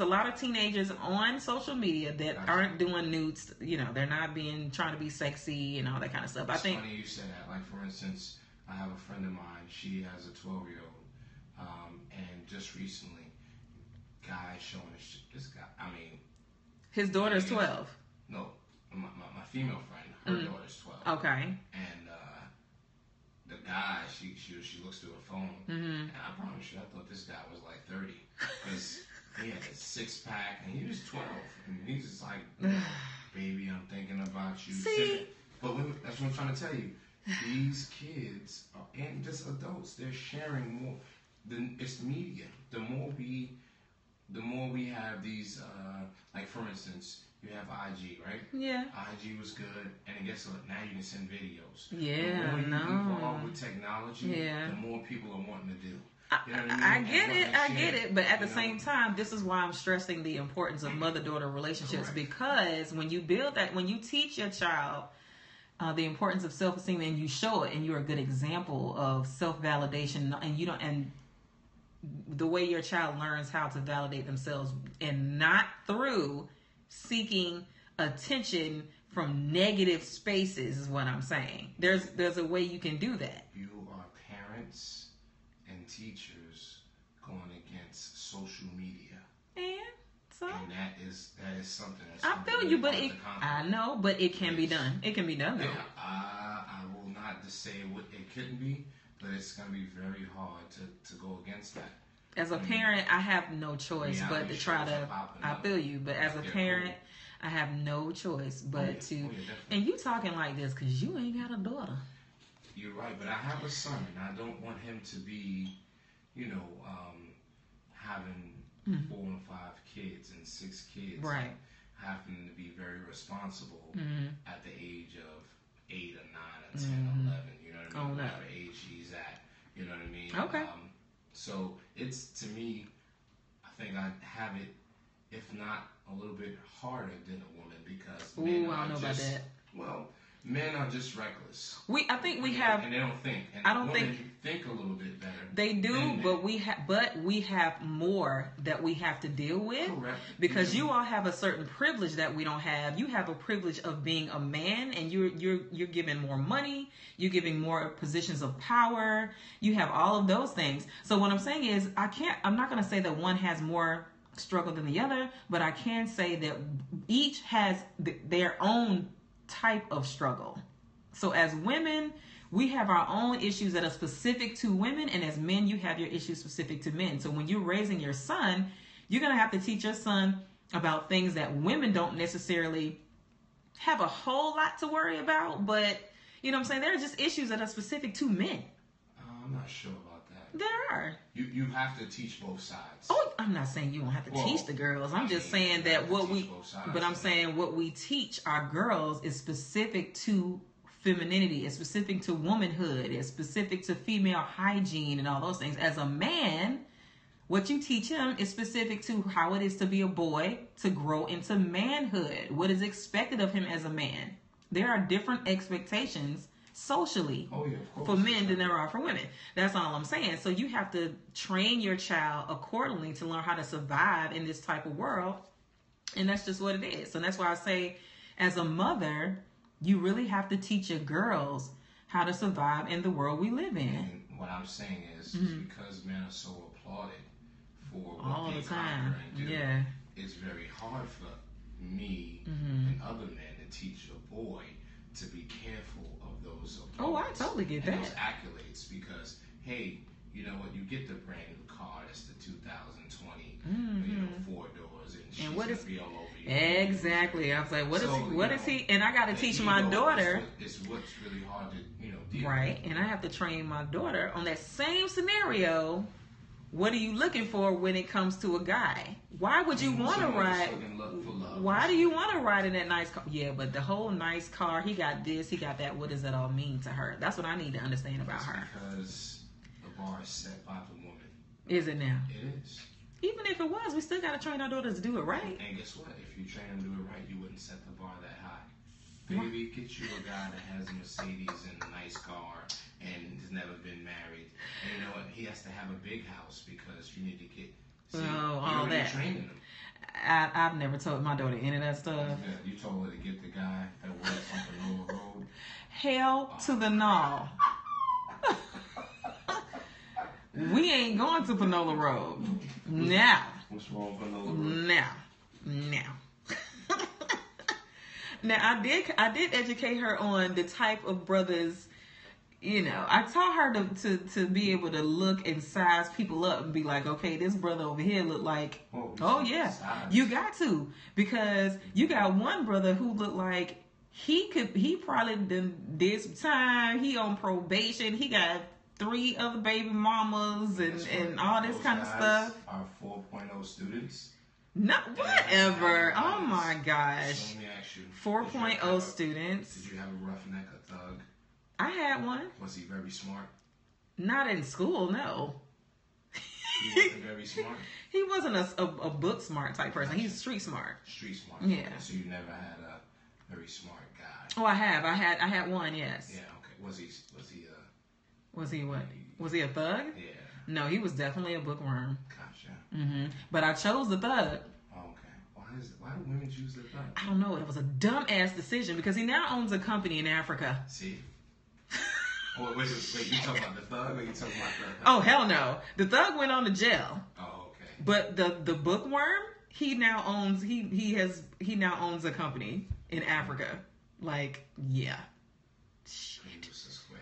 a lot of teenagers on social media that aren't doing nudes. They're not trying to be sexy and all that kind of stuff. It's funny you said that. Like for instance, I have a friend of mine. She has a 12-year-old, and just recently, guy showing this guy. I mean, his daughter's 12. No, my female friend, her daughter's 12. Okay. And the guy, she looks through her phone, and I promise you, I thought this guy was like 30 because he had a 6-pack and he was 12, and he's just like, baby, I'm thinking about you. See, but that's what I'm trying to tell you. These kids and just adults, they're sharing more. It's media. The more we have these, like for instance, you have IG, right? Yeah. IG was good, and guess what? Now you can send videos. Yeah, the more you evolve with technology, the more people are wanting to do. You know what I mean? I get it, but at the same time, this is why I'm stressing the importance of mother-daughter relationships. Correct. Because when you build that, when you teach your child the importance of self-esteem and you show it, and you're a good example of self-validation, and the way your child learns how to validate themselves, and not through seeking attention from negative spaces, is what I'm saying. There's a way you can do that. You are parents and teachers going against social media, and that is something. I feel you, but I know, but it can be done. It can be done, though. Yeah, I will not just say what it couldn't be, but it's going to be very hard to go against that. As a parent, I have no choice but to try to. I feel you, but as a parent, I have no choice but to. And you talking like this because you ain't got a daughter. You're right, but I have a son, and I don't want him to be, having 4 and 5 kids and 6 kids, right? Having to be very responsible at the age of 8 or 9 or 10 or 11. You know what I mean? Whatever age he's at. You know what I mean? Okay. So it's, to me, I think I have it, if not a little bit harder than a woman, because men are just reckless. I think we have, and they don't think. And I don't think a little bit better. They do, but we have more that we have to deal with. Correct. Because you all have a certain privilege that we don't have. You have a privilege of being a man, and you're giving more money. You're giving more positions of power. You have all of those things. So what I'm saying is, I'm not going to say that one has more struggle than the other, but I can say that each has their own type of struggle. So as women, we have our own issues that are specific to women, and as men, you have your issues specific to men. So when you're raising your son, you're going to have to teach your son about things that women don't necessarily have a whole lot to worry about, but you know what I'm saying? There are just issues that are specific to men. I'm not sure about that. There are. You have to teach both sides. Oh, I'm not saying you don't have to teach the girls. I'm just saying that what we teach our girls is specific to femininity. It's specific to womanhood. It's specific to female hygiene and all those things. As a man, what you teach him is specific to how it is to be a boy, to grow into manhood, what is expected of him as a man. There are different expectations socially for men than there are for women. That's all I'm saying. So you have to train your child accordingly to learn how to survive in this type of world. And that's just what it is. So that's why I say, as a mother, you really have to teach your girls how to survive in the world we live in. And what I'm saying is because men are so applauded for what all they the time. And do. Yeah. It's very hard for me Mm-hmm. and other men to teach a boy to be careful of those applause. Oh, I totally get and that. those accolades because, hey, you know what? You get the brand new car. It's the 2020, Mm-hmm. 4 doors, and she's what gonna is be all over you. exactly? I was like, what is he? And I got to teach the my ego daughter. It's what's really hard to deal Right, with. and I have to train my daughter on that same scenario. What are you looking for when it comes to a guy? Why would you want to ride? Why do you want to ride in that nice car? Yeah, but the whole nice car, he got this, he got that. What does that all mean to her? That's what I need to understand about her. Because the bar is set by the woman. Is it now? It is. Even if it was, we still got to train our daughters to do it right. And guess what? If you train them to do it right, you wouldn't set the bar that high. Baby, get you a guy that has a Mercedes and a nice car and has never been married. And you know what? He has to have a big house because you need to get. See, all that. Training them. I've never told my daughter any of that stuff. Yeah, you told her to get the guy that works on Panola Road. Hell to the no. We ain't going to Panola Road. Now. What's wrong with Panola Road? Now. Now I did educate her on the type of brothers. You know, I taught her to be able to look and size people up and be like, okay, this brother over here look like, oh yeah, you got to, because you got one brother who looked like he probably did some time. He on probation. He got 3 other baby mamas and all this kind of stuff. Are 4.0 students. No, whatever. Oh my gosh. So let me ask you. 4.0 students. Did you have a roughneck, a thug? I had one. Was he very smart? Not in school, no. He wasn't very smart? He wasn't a book smart type person. He's street smart. Street smart. Yeah. Okay, so you never had a very smart guy. Oh, I have. I had one, yes. Yeah, okay. Was he what? Was he a thug? Yeah. No, he was definitely a bookworm. Gotcha. Mm-hmm. But I chose the thug. Oh, okay. Why do women choose the thug? I don't know. It was a dumb-ass decision because he now owns a company in Africa. See? Oh, wait, you talking about the thug or you talking about the... Oh, hell no. The thug went on to jail. Oh, okay. But the bookworm, he now owns owns a company in Africa. Like, yeah. He was a square.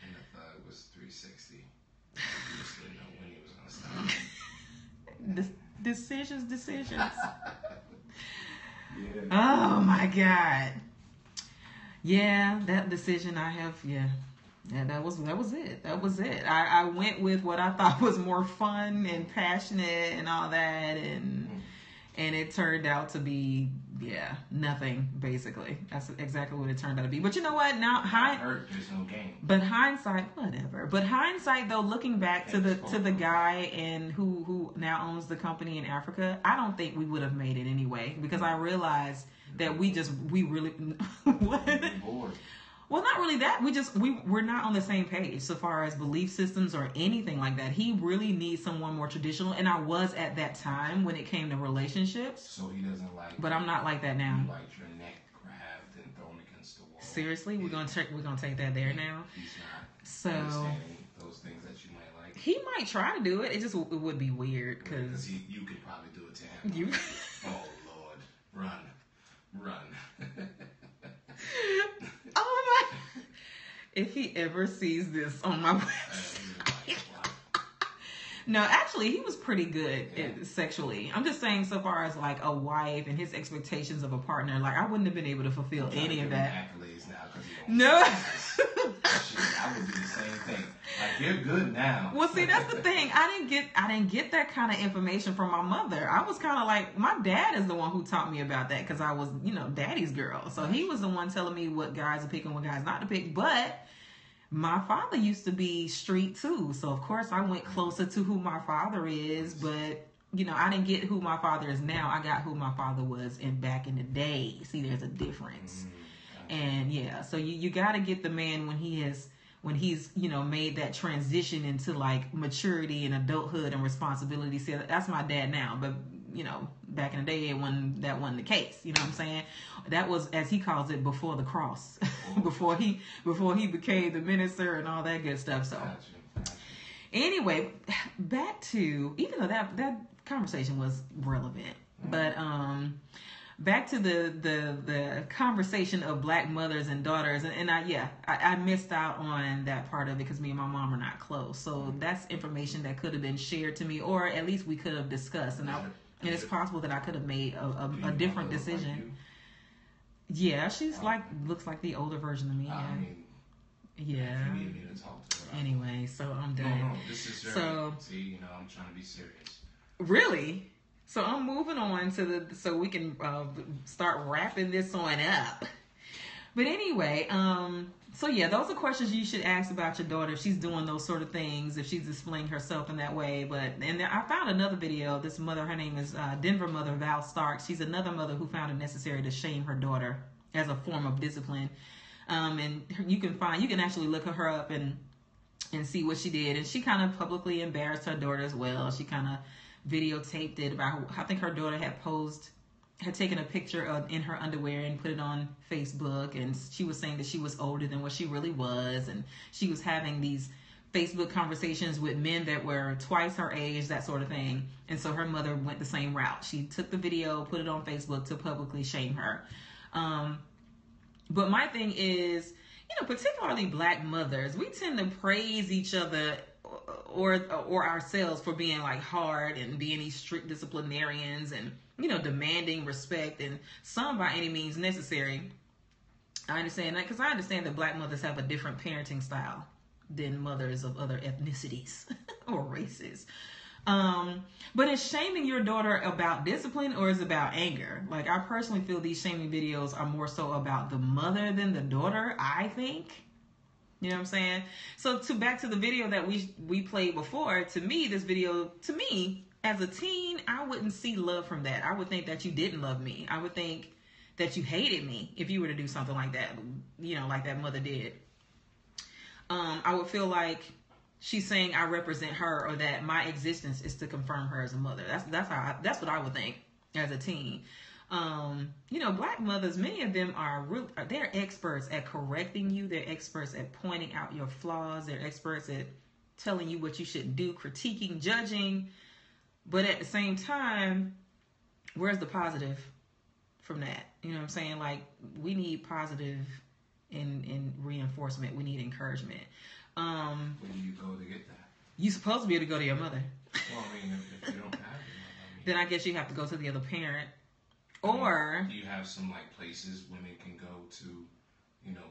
And the thug was 360. You just didn't know when he was gonna stop. Decisions. Yeah. Oh my God. Yeah, that decision I have. Yeah, that was it. I went with what I thought was more fun and passionate and all that, and it turned out to be nothing basically. That's exactly what it turned out to be. But you know what? Now there's no game. But hindsight, whatever. But hindsight, though, looking back to the guy and who now owns the company in Africa, I don't think we would have made it anyway because I realized that we really what? Well, not really that. We're not on the same page so far as belief systems or anything like that. He really needs someone more traditional, and I was at that time when it came to relationships. So he doesn't like. But I'm not like that now. You like your neck grabbed and thrown against the wall. Seriously, we're gonna take that there now. He's not. So those things that you might like. He might try to do it. It would be weird because you could probably do it to him. You. Oh Lord, run. Oh my! If he ever sees this on my website. No, actually, he was pretty good sexually. I'm just saying, so far as like a wife and his expectations of a partner, like I wouldn't have been able to fulfill any of that. Accolades now no. I would do the same thing. Like you're good now. Well, see, that's the thing. I didn't get that kind of information from my mother. I was kind of like, my dad is the one who taught me about that because I was, daddy's girl. So he was the one telling me what guys to pick and what guys not to pick. But my father used to be street too. So of course I went closer to who my father is. But I didn't get who my father is now. I got who my father was back in the day. See, there's a difference. And so you got to get the man when he's made that transition into like maturity and adulthood and responsibility. See, that's my dad now, but back in the day that wasn't the case. You know what I'm saying? That was, as he calls it, before the cross, before he became the minister and all that good stuff. So Anyway, back to, even though that conversation was relevant, but back to the conversation of black mothers and daughters, and I missed out on that part of it because me and my mom are not close. So that's information that could have been shared to me, or at least we could have discussed, and it's possible that I could have made a different decision. Yeah, she's looks like the older version of me. Yeah. If you need me to talk to her. Anyway, so I'm done. No, this is very, see, I'm trying to be serious. Really? So I'm moving on to so we can start wrapping this on up. But anyway, so yeah, those are questions you should ask about your daughter if she's doing those sort of things, if she's displaying herself in that way. And I found another video. This mother, her name is Denver mother Val Starks. She's another mother who found it necessary to shame her daughter as a form of discipline. And you can actually look her up and see what she did. And she kind of publicly embarrassed her daughter as well. She kind of videotaped it about I think her daughter had taken a picture in her underwear and put it on Facebook, and she was saying that she was older than what she really was, and she was having these Facebook conversations with men that were twice her age, that sort of thing. And so her mother went the same route. She took the video, put it on Facebook to publicly shame her. But my thing is, particularly black mothers, we tend to praise each other or ourselves for being like hard and being these strict disciplinarians and, demanding respect, and some by any means necessary. I understand that because I understand that black mothers have a different parenting style than mothers of other ethnicities or races. But is shaming your daughter about discipline or is it about anger? Like, I personally feel these shaming videos are more so about the mother than the daughter, I think. You know what I'm saying? So back to the video that we played before, to me, as a teen, I wouldn't see love from that. I would think that you didn't love me. I would think that you hated me if you were to do something like that, like that mother did. I would feel like she's saying I represent her, or that my existence is to confirm her as a mother. That's what I would think as a teen. Black mothers, many of them they're experts at correcting you. They're experts at pointing out your flaws. They're experts at telling you what you should do, critiquing, judging. But at the same time, where's the positive from that? You know what I'm saying? Like, we need positive in reinforcement. We need encouragement. Where do you go to get that? You're supposed to be able to go to your mother. Well, I mean, if you don't have it, then I guess you have to go to the other parent. Or do you have some places women can go to,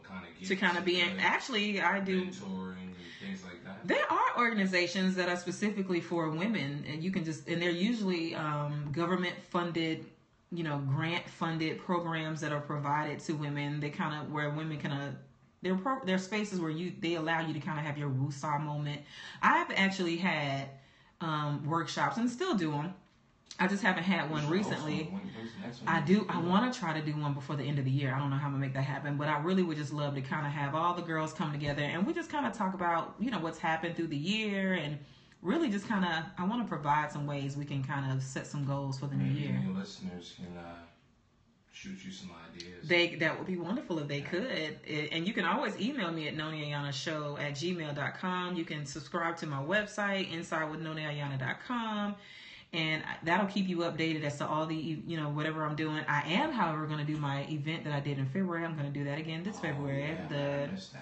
kind of get to kind of be in? Actually, I do mentoring and things like that. There are organizations that are specifically for women, and they're usually government funded, grant funded programs that are provided to women. They kind of where women can. They're spaces where they allow you to kind of have your woosah moment. I've actually had workshops and still do them. I just haven't had one recently. I want to try to do one before the end of the year. I don't know how I'm gonna make that happen, but I really would just love to kind of have all the girls come together and we just kind of talk about, what's happened through the year, and really just kind of, I want to provide some ways we can kind of set some goals for the new year. Your listeners can shoot you some ideas. That would be wonderful if they could. And you can always email me at noniayanashow@gmail.com. You can subscribe to my website, insidewithnoniayana.com. And that'll keep you updated as to all the, whatever I'm doing. I am, however, going to do my event that I did in February. I'm going to do that again this February.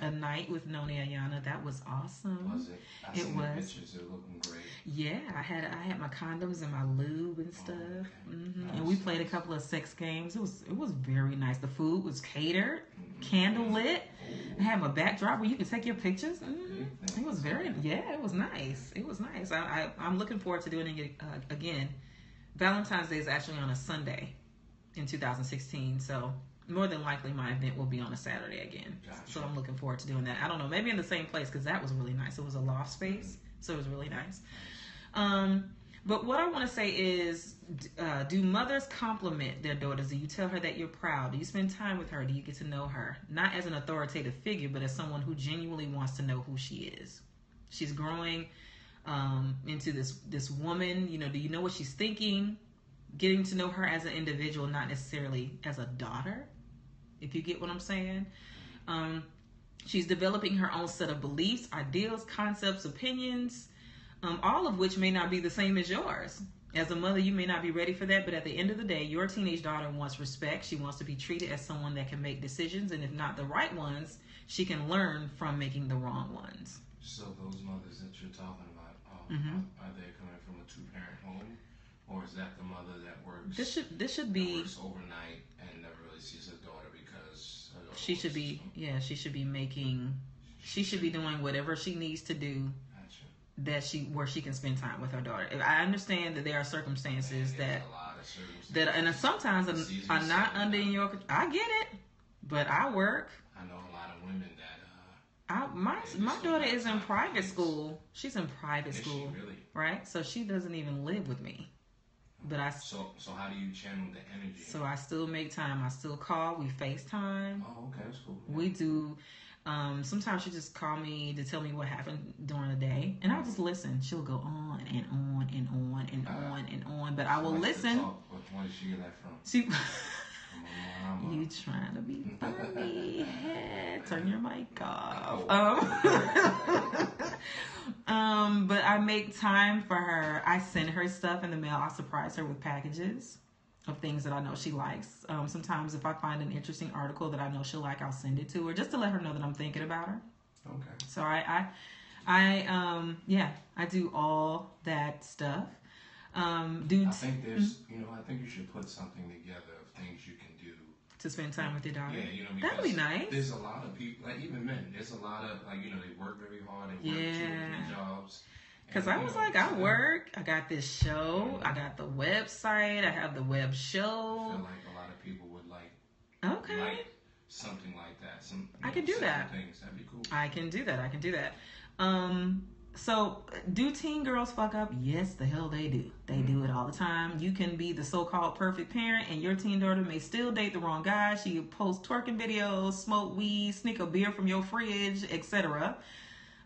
A night with Noni Ayana. That was awesome. Was it? I seen the pictures. They're looking great. Yeah, I had my condoms and my lube and stuff. Mm-hmm. Nice, and we played a couple of sex games. It was very nice. The food was catered, candle lit. I had my backdrop where you could take your pictures. Mm-hmm. It was it was nice. It was nice. I'm looking forward to doing it again. Valentine's Day is actually on a Sunday in 2016, so more than likely my event will be on a Saturday again. Gotcha. So I'm looking forward to doing that. I don't know, maybe in the same place, because that was really nice. It was a loft space, so it was really nice. But what I want to say is, do mothers compliment their daughters? Do you tell her that you're proud? Do you spend time with her? Do you get to know her? Not as an authoritative figure, but as someone who genuinely wants to know who she is. She's growing into this woman. Do you know what she's thinking? Getting to know her as an individual, not necessarily as a daughter, if you get what I'm saying. She's developing her own set of beliefs, ideals, concepts, opinions. all of which may not be the same as yours. As a mother, you may not be ready for that, but at the end of the day, your teenage daughter wants respect. She wants to be treated as someone that can make decisions, and if not the right ones, she can learn from making the wrong ones. So those mothers that you're talking about, are they coming from a two-parent home, or is that the mother that works? This should be works overnight and never really sees her daughter because her daughter she should be she should be doing whatever she needs to do. Where she can spend time with her daughter. I understand that there are circumstances and sometimes are not under your. I get it, but I work. I know a lot of women that. My daughter is in private school. She's in private school, really? Right? So she doesn't even live with me. But So how do you channel the energy? So I still make time. I still call. We FaceTime. Oh, okay, that's cool. Yeah. We do. Sometimes she just call me to tell me what happened during the day, and I'll just listen. She'll go on and on and on and on and on, but I will listen. Where did she get that from? You trying to be funny? Turn your mic off. But I make time for her. I send her stuff in the mail. I surprise her with packages of things that I know she likes. Sometimes if I find an interesting article that I know she'll like, I'll send it to her just to let her know that I'm thinking about her. Okay. So I do all that stuff. I think there's, I think you should put something together of things you can do to spend time with your daughter. Yeah, because that'd be nice. There's a lot of people, like even men. There's a lot of they work very hard. They work 2 or 3 jobs. Because I was like, I work, I got this show, I got the website, I have the web show. I feel like a lot of people would like something like that. I can do that. Things. That'd be cool. I can do that. So do teen girls fuck up? Yes, the hell they do. They do it all the time. You can be the so-called perfect parent and your teen daughter may still date the wrong guy. She post twerking videos, smoke weed, sneak a beer from your fridge, etc.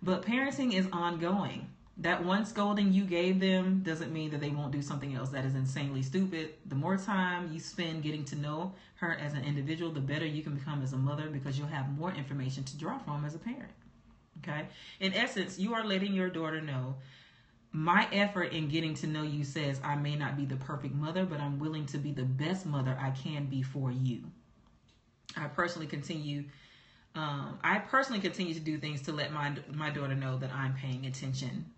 But parenting is ongoing. That one scolding you gave them doesn't mean that they won't do something else that is insanely stupid. The more time you spend getting to know her as an individual, the better you can become as a mother because you'll have more information to draw from as a parent. Okay? In essence, you are letting your daughter know, my effort in getting to know you says I may not be the perfect mother, but I'm willing to be the best mother I can be for you. I personally continue to do things to let my daughter know that I'm paying attention.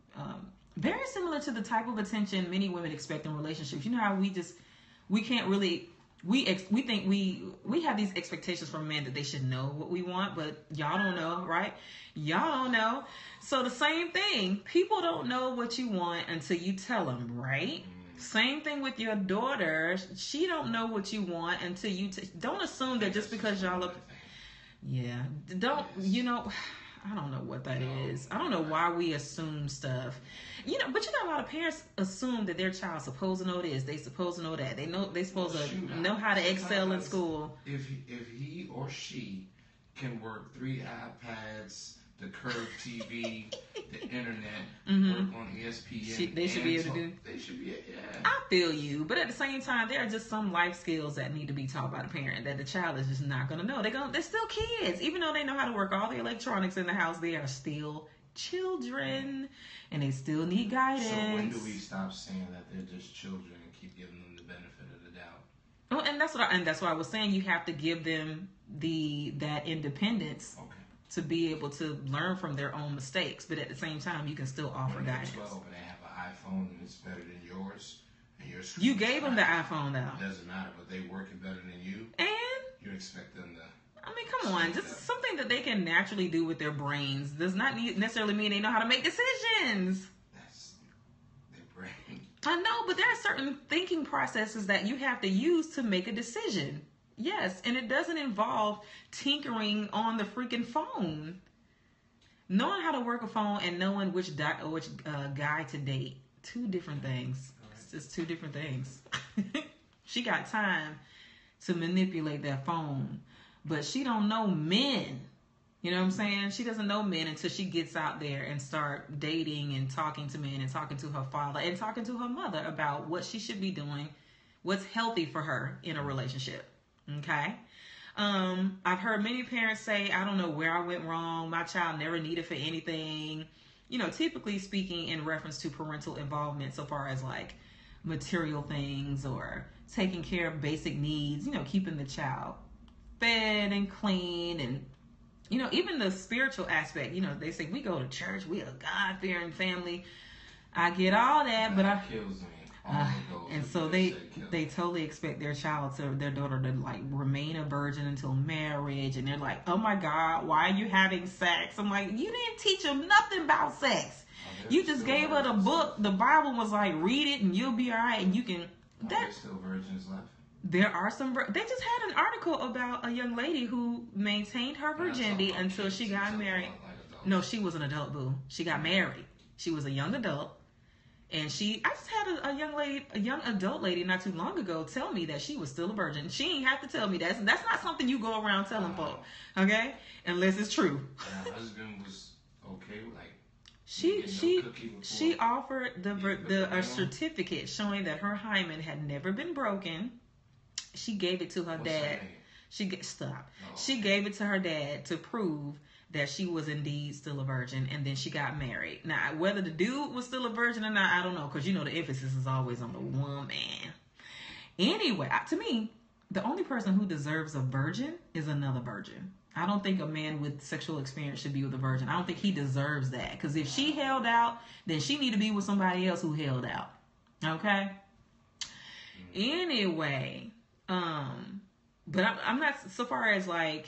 Very similar to the type of attention many women expect in relationships. You know how we can't really, we think we have these expectations from men that they should know what we want, but y'all don't know, right? Y'all don't know. So the same thing, people don't know what you want until you tell them, right? Same thing with your daughter. She don't know what you want until you don't assume that just because y'all look. Yeah, don't, I don't know what that is. I don't know why we assume stuff. But a lot of parents assume that their child's supposed to know this, they supposed to know that. They supposed to know how to excel in school. If he or she can work 3 iPads, the curved TV, the internet, work on ESPN. They should be able to do. They should be, I feel you, but at the same time, there are just some life skills that need to be taught by the parent that the child is just not going to know. They're still kids, even though they know how to work all the electronics in the house. They are still children, and they still need guidance. So when do we stop saying that they're just children and keep giving them the benefit of the doubt? Oh, and that's what I was saying. You have to give them that independence. Okay. To be able to learn from their own mistakes, but at the same time, you can still offer guidance. 12 and they have an iPhone and it's better than yours, and your you gave them the iPhone though. It doesn't matter, but they working better than you, and you expect them to. I mean, come on, just something that they can naturally do with their brains does not necessarily mean they know how to make decisions. That's their brain. I know, but there are certain thinking processes that you have to use to make a decision. Yes, and it doesn't involve tinkering on the freaking phone. Knowing how to work a phone and knowing which guy to date, 2 different things. Right. It's just 2 different things. She got time to manipulate that phone, but she don't know men. You know what I'm saying? She doesn't know men until she gets out there and start dating and talking to men and talking to her father and talking to her mother about what she should be doing, what's healthy for her in a relationship. Okay. I've heard many parents say, I don't know where I went wrong. My child never needed for anything. typically speaking in reference to parental involvement so far as like material things or taking care of basic needs, keeping the child fed and clean and, even the spiritual aspect. They say we go to church, we a God-fearing family. I get all that, but kills me. And so they totally expect their daughter to like remain a virgin until marriage, and they're like, oh my God, why are you having sex? I'm like, you didn't teach them nothing about sex. You just gave her the book. The Bible was like, read it and you'll be all right, and you can. There's still virgins left. There are some. They just had an article about a young lady who maintained her virginity until she got married. No, she was an adult, boo. She got married. She was a young adult. And I just had a young adult lady not too long ago tell me that she was still a virgin. She ain't have to tell me that. That's not something you go around telling folk, okay? Unless it's true. Her husband was okay with like. She offered a certificate showing that her hymen had never been broken. She gave it to her dad. She gave it to her dad to prove that she was indeed still a virgin, and then she got married. Now, whether the dude was still a virgin or not, I don't know, because the emphasis is always on the woman. Anyway, to me, the only person who deserves a virgin is another virgin. I don't think a man with sexual experience should be with a virgin. I don't think he deserves that, because if she held out, then she need to be with somebody else who held out. Okay? Anyway, but I'm not, so far as like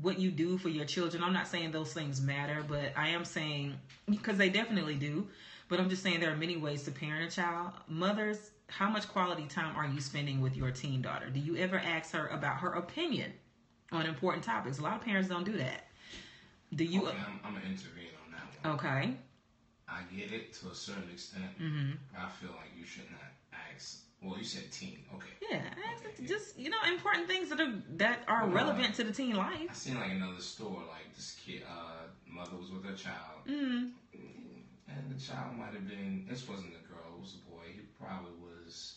what you do for your children, I'm not saying those things matter, but I am saying, because they definitely do, but I'm just saying there are many ways to parent a child. Mothers, how much quality time are you spending with your teen daughter? Do you ever ask her about her opinion on important topics? A lot of parents don't do that. Do you? Okay, I'm going to intervene on that one. Okay. I get it to a certain extent. Mm-hmm. I feel like you should not ask. Well, you said teen. Okay. Yeah, just important things that are relevant to the teen life. I seen like another store, like this kid, mother was with her child, and the child might have been. This wasn't a girl; it was a boy. He probably was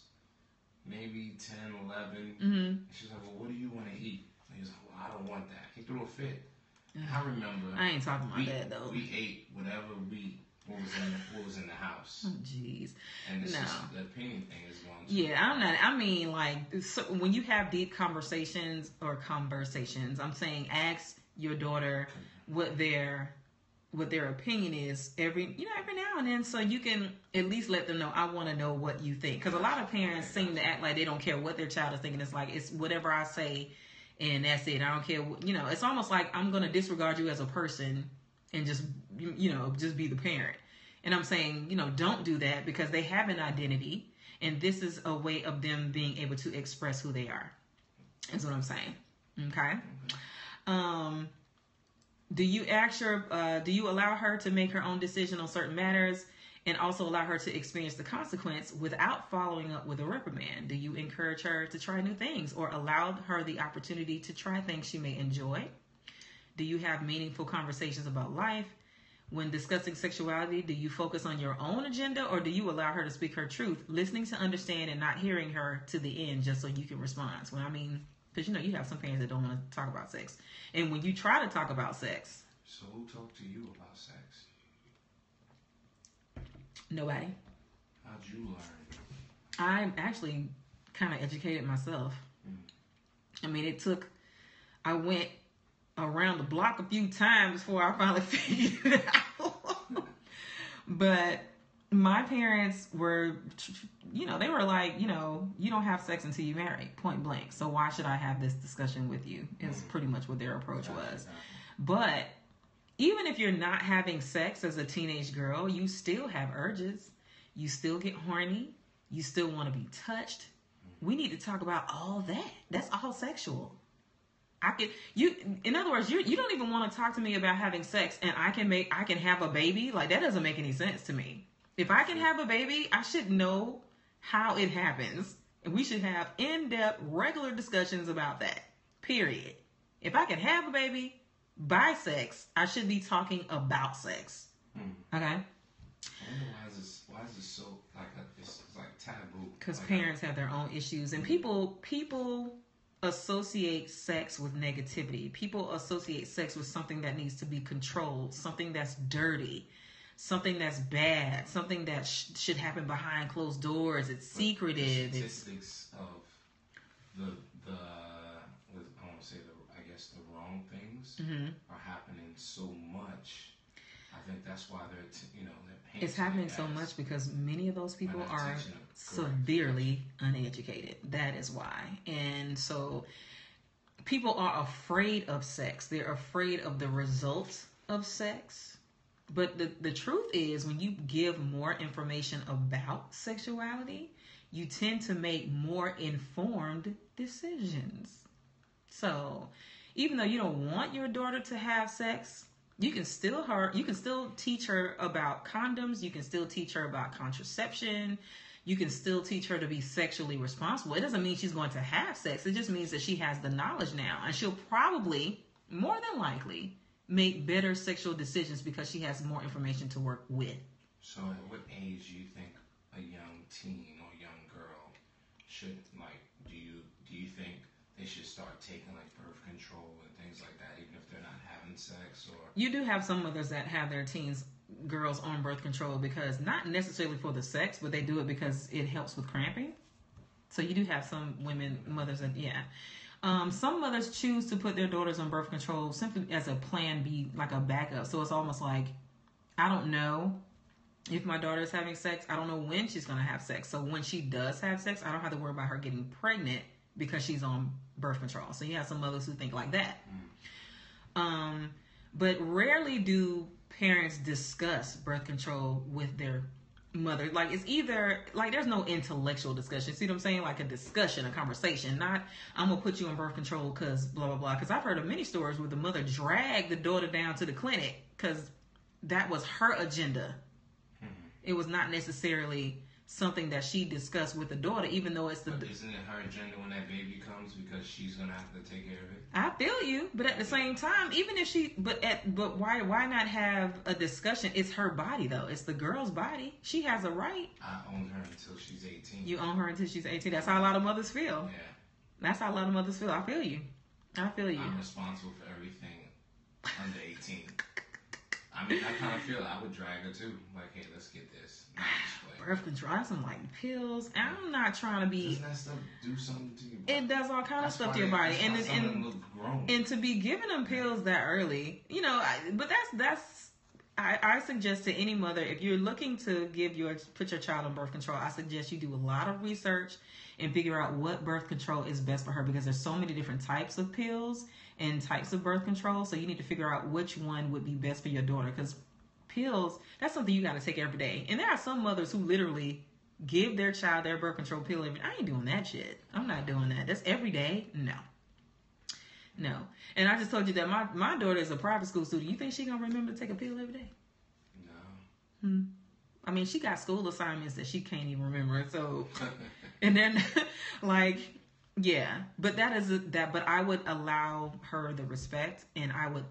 maybe 10, 11. Mm-hmm. She's like, "Well, what do you want to eat?" And he was like, "Well, I don't want that." He threw a fit. I remember. I ain't talking about that though. We ate whatever what was in the house. Oh, jeez. And it's just the opinion thing is one. Yeah, I'm not. I mean, like, so when you have deep conversations, I'm saying ask your daughter what their opinion is every now and then, so you can at least let them know, I want to know what you think. Because a lot of parents seem to act like they don't care what their child is thinking. It's like, it's whatever I say and that's it. I don't care. It's almost like I'm going to disregard you as a person and just be the parent. And I'm saying, don't do that, because they have an identity, and this is a way of them being able to express who they are. That's what I'm saying. Okay. Do you allow her to make her own decision on certain matters, and also allow her to experience the consequence without following up with a reprimand? Do you encourage her to try new things, or allow her the opportunity to try things she may enjoy? Do you have meaningful conversations about life? When discussing sexuality, do you focus on your own agenda, or do you allow her to speak her truth, listening to understand and not hearing her to the end just so you can respond? Well, I mean, because you have some parents that don't want to talk about sex. And when you try to talk about sex... So who talked to you about sex? Nobody. How'd you learn? I'm actually kind of educated myself. I mean, I went around the block a few times before I finally figured it out. But my parents were, they were like, you don't have sex until you marry, point blank. So why should I have this discussion with you? Is pretty much what their approach was. But even if you're not having sex as a teenage girl, you still have urges. You still get horny. You still want to be touched. We need to talk about all that. That's all sexual. In other words, you don't even want to talk to me about having sex, and I can have a baby. Like, that doesn't make any sense to me. If I can have a baby, I should know how it happens, and we should have in-depth, regular discussions about that. Period. If I can have a baby by sex, I should be talking about sex. Okay. I wonder why is this so it's like taboo? Because parents have their own issues, and people associate sex with negativity. People associate sex with something that needs to be controlled, something that's dirty, something that's bad, something that should happen behind closed doors. It's secretive. The statistics of the I want to say the wrong things are happening so much. I think that's why they're they're it's happening so much because many of those people are severely uneducated. That is why. And so people are afraid of sex. They're afraid of the results of sex. But the truth is, when you give more information about sexuality, you tend to make more informed decisions. So even though you don't want your daughter to have sex, you can still teach her about condoms. You can still teach her about contraception. You can still teach her to be sexually responsible. It doesn't mean she's going to have sex. It just means that she has the knowledge now. And she'll probably, more than likely, make better sexual decisions because she has more information to work with. So at what age do you think a young teen or young girl should, do you think they should start taking birth control and things like that, even if they're not having sex? Or you do have some mothers that have their girls on birth control because not necessarily for the sex, but they do it because it helps with cramping. So you do have some mothers that, yeah. Some mothers choose to put their daughters on birth control simply as a plan B, like a backup. So it's almost like, I don't know if my daughter is having sex. I don't know when she's going to have sex. So when she does have sex, I don't have to worry about her getting pregnant because she's on birth control. So you have some mothers who think like that. But rarely do parents discuss birth control with their mother. It's either there's no intellectual discussion. See what I'm saying? Like a discussion, a conversation. Not I'm gonna put you on birth control because blah blah blah. Because I've heard of many stories where the mother dragged the daughter down to the clinic because that was her agenda. It was not necessarily something that she discussed with the daughter, even though it's But isn't it her agenda when that baby comes because she's gonna have to take care of it? I feel you, but at the same time, even if she, but why not have a discussion? It's her body though. It's the girl's body. She has a right. I own her until she's 18. You own her until she's 18. That's how a lot of mothers feel. Yeah. That's how a lot of mothers feel. I feel you. I'm responsible for everything under 18. I mean, I kind of feel I would drag her too. Hey, let's get this. Birth control, that's some pills. And I'm not trying to be. Doesn't that stuff do something to you? It does all kind of stuff to your body, and to be giving them pills that early, but I suggest to any mother, if you're looking to put your child on birth control, I suggest you do a lot of research and figure out what birth control is best for her, because there's so many different types of pills and types of birth control. So you need to figure out which one would be best for your daughter, because pills, that's something you got to take every day. And there are some mothers who literally give their child their birth control pill every day. I ain't doing that shit. I'm not doing that. That's every day. No. And I just told you that my daughter is a private school student. You think she gonna remember to take a pill every day? No. I mean, she got school assignments that she can't even remember. So, and then yeah, but but I would allow her the respect, and I would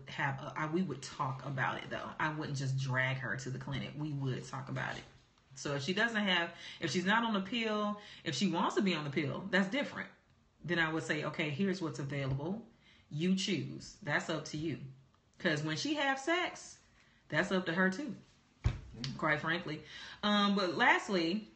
we would talk about it though. I wouldn't just drag her to the clinic. We would talk about it. So if she's not on the pill, if she wants to be on the pill, that's different. Then I would say, okay, here's what's available. You choose. That's up to you. Because when she has sex, that's up to her too. Quite frankly. But lastly,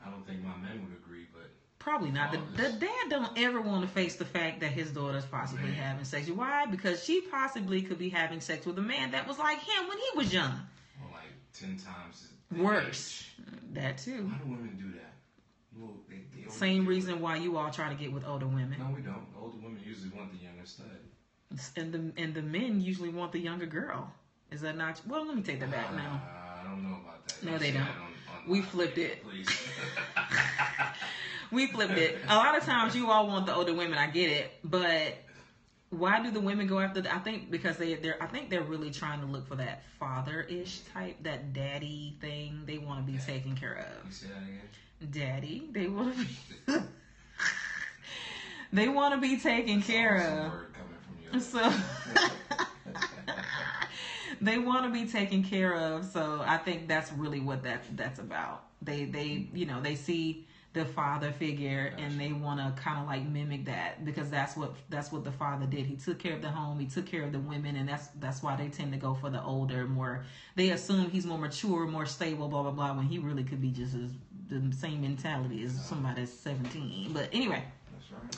I don't think my men would agree, but probably not. The dad don't ever want to face the fact that his daughter's possibly having sex. Why? Because she possibly could be having sex with a man that was like him when he was young. Or 10 times worse. That too. How do women do that? Well, they same reason why you all try to get with older women. No, we don't. Older women usually want the younger stud. And the men usually want the younger girl. Is that not? Well, let me take that back now. I don't know about that. No, they don't. We flipped it. Please. We flipped it. A lot of times you all want the older women. I get it, but why do the women go after? I think because they're really trying to look for that father-ish type, that daddy thing. They want to be taken care of. You say that again? Daddy. They want to be. They want to be taken care of. Word coming from you. So. They want to be taken care of, so I think that's really what that's about. They see the father figure, and they want to kind of like mimic that, because that's what the father did. He took care of the home, he took care of the women, and that's why they tend to go for the older, more, they assume he's more mature, more stable, blah blah blah, when he really could be just the same mentality as somebody that's 17. But anyway, that's right.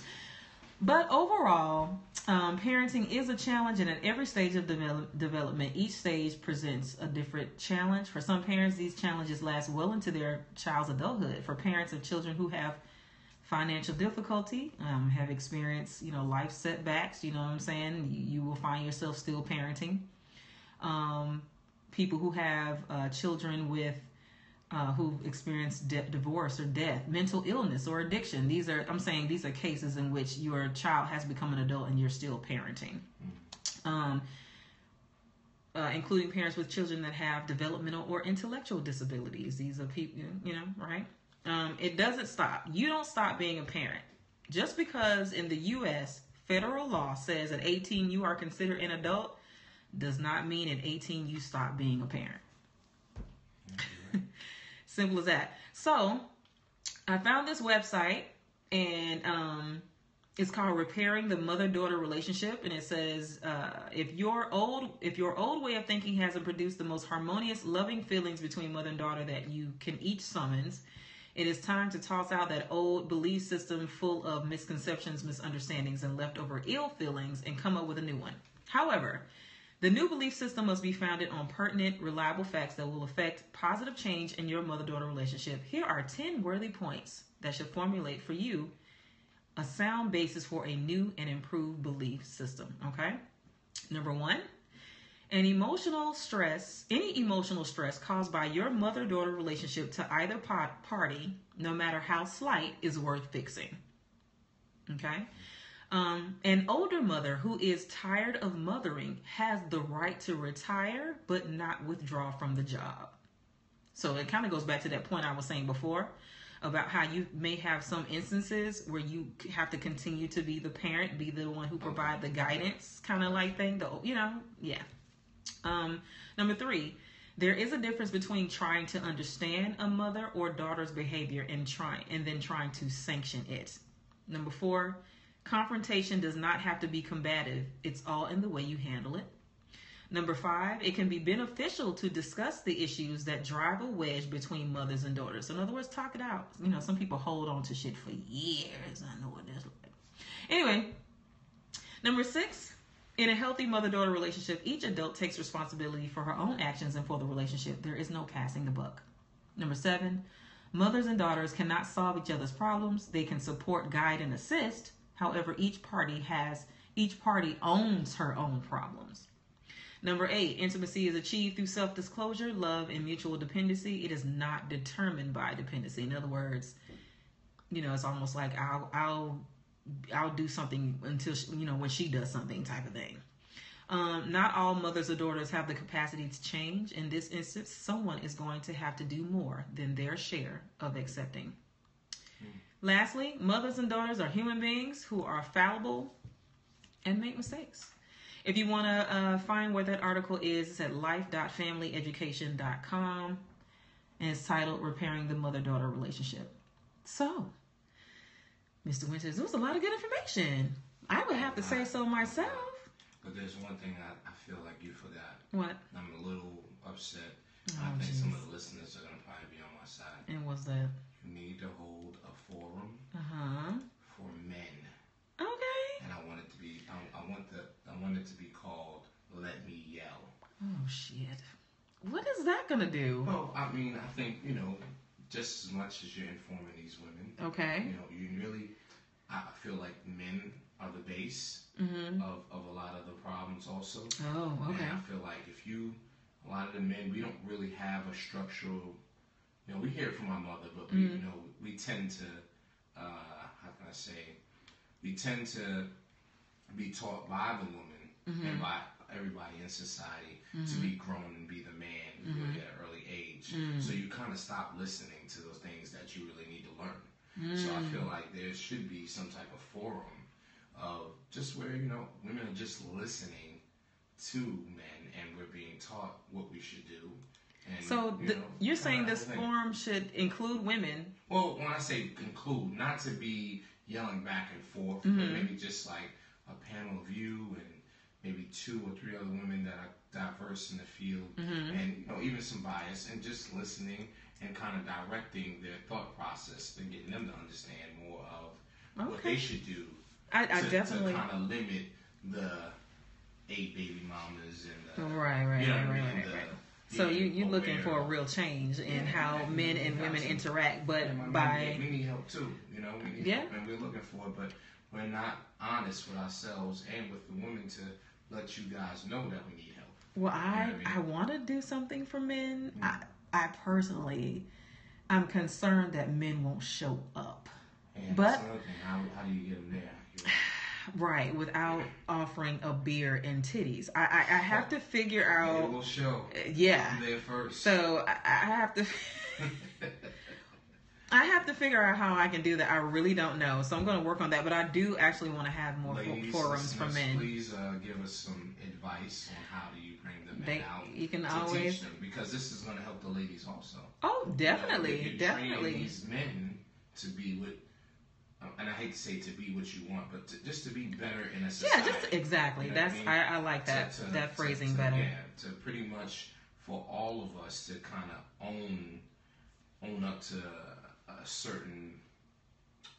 But overall, parenting is a challenge, and at every stage of development, each stage presents a different challenge. For some parents, these challenges last well into their child's adulthood. For parents of children who have financial difficulty, have experienced, life setbacks, you know what I'm saying, you will find yourself still parenting. People who have children with who've experienced divorce or death, mental illness or addiction. These are cases in which your child has become an adult and you're still parenting. Including parents with children that have developmental or intellectual disabilities. These are people, right? It doesn't stop. You don't stop being a parent. Just because in the U.S. federal law says at 18 you are considered an adult does not mean at 18 you stop being a parent. Simple as that. So I found this website, and it's called Repairing the Mother-Daughter Relationship, and it says if your old way of thinking hasn't produced the most harmonious, loving feelings between mother and daughter that you can each summons, it is time to toss out that old belief system full of misconceptions, misunderstandings, and leftover ill feelings, and come up with a new one. However, the new belief system must be founded on pertinent, reliable facts that will affect positive change in your mother-daughter relationship. Here are 10 worthy points that should formulate for you a sound basis for a new and improved belief system, okay? Number 1, any emotional stress caused by your mother-daughter relationship to either party, no matter how slight, is worth fixing, okay? An older mother who is tired of mothering has the right to retire, but not withdraw from the job. So it kind of goes back to that point I was saying before about how you may have some instances where you have to continue to be the parent, be the one who provide the guidance, kind of like thing. Number 3, there is a difference between trying to understand a mother or daughter's behavior and then trying to sanction it. Number 4, confrontation does not have to be combative. It's all in the way you handle it. Number 5, it can be beneficial to discuss the issues that drive a wedge between mothers and daughters. So in other words, talk it out. Some people hold on to shit for years. I know what that's like. Anyway, number 6, in a healthy mother-daughter relationship, each adult takes responsibility for her own actions and for the relationship. There is no passing the buck. Number 7, mothers and daughters cannot solve each other's problems. They can support, guide, and assist. However, each party owns her own problems. Number 8, intimacy is achieved through self-disclosure, love, and mutual dependency. It is not determined by dependency. In other words, it's almost like I'll do something until when she does something, type of thing. Not all mothers or daughters have the capacity to change. In this instance, someone is going to have to do more than their share of accepting. Lastly, mothers and daughters are human beings who are fallible and make mistakes. If you want to find where that article is, it's at life.familyeducation.com, and it's titled Repairing the Mother-Daughter Relationship. So, Mr. Winters, it was a lot of good information. I would have to say so myself. But there's one thing I feel like you forgot. What? I'm a little upset. I think some of the listeners are going to probably be on my side. And what's that? You need to hold a forum for men. Okay. And I want it to be called Let Me Yell. Oh shit. What is that gonna do? Well, I mean, I think, just as much as you're informing these women. Okay. I feel like men are the base of a lot of the problems also. Oh, okay. And I feel like a lot of the men, we don't really have a structural, we hear it from our mother, but we tend to, we tend to be taught by the woman and by everybody in society to be grown and be the man really at an early age. So you kind of stop listening to those things that you really need to learn. So I feel like there should be some type of forum of just where, women are just listening to men and we're being taught what we should do And, so you're saying this forum should include women? Well, when I say include, not to be yelling back and forth, but maybe just like a panel of you and maybe 2 or 3 other women that are diverse in the field, and even some bias, and just listening and kind of directing their thought process and getting them to understand more of what they should do. I definitely to kind of limit the 8 baby mamas and the, right. So you're looking for a real change in how men and women interact, but we need help too. We need help, and we're looking for it, but we're not honest with ourselves and with the women to let you guys know that we need help. Well, I want to do something for men. I personally, I'm concerned that men won't show up. And but how do you get them there? Right, without offering a beer and titties. I have to figure out. It will show. Yeah. I'm there first. So I have to. I have to figure out how I can do that. I really don't know. So I'm going to work on that. But I do actually want to have more forums for men. Please give us some advice on how do you bring the men out. You can to always teach them, because this is going to help the ladies also. Oh, definitely, definitely. Train these men to be what, and I hate to say to be what you want, but just to be better in a society. Yeah, just exactly. That's I like that phrasing better. Yeah, to pretty much for all of us to kind of own up to a certain,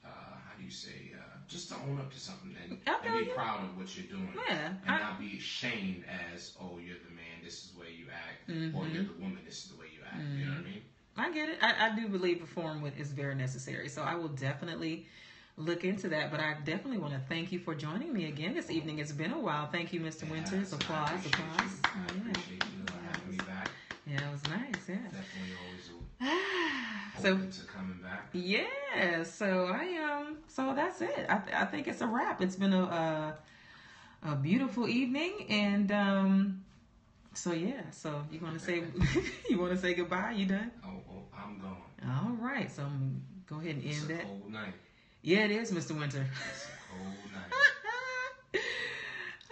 how do you say, just to own up to something and be proud of what you're doing. Yeah. And not be shamed as, oh, you're the man, this is the way you act, or you're the woman, this is the way you act. You know what I mean? I get it. I do believe a forum is very necessary. So I will definitely look into that. But I definitely want to thank you for joining me again this evening. It's been a while. Thank you, Mr. Winters. Applause. I appreciate you having me back. Yeah, it was nice. Yeah. Definitely always open to coming back. Yeah. So so that's it. I think it's a wrap. It's been a beautiful evening, and so yeah. So you want to say goodbye? You done? Oh, I'm gone. All right. So go ahead and end that. It's a cold night. Yeah, it is, Mr. Winter. It's a cold night.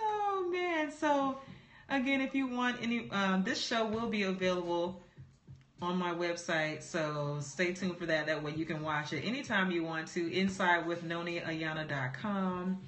Oh man. So again, if you want any, this show will be available on my website, so stay tuned for that. That way you can watch it anytime you want to. InsideWithNoniAyana.com.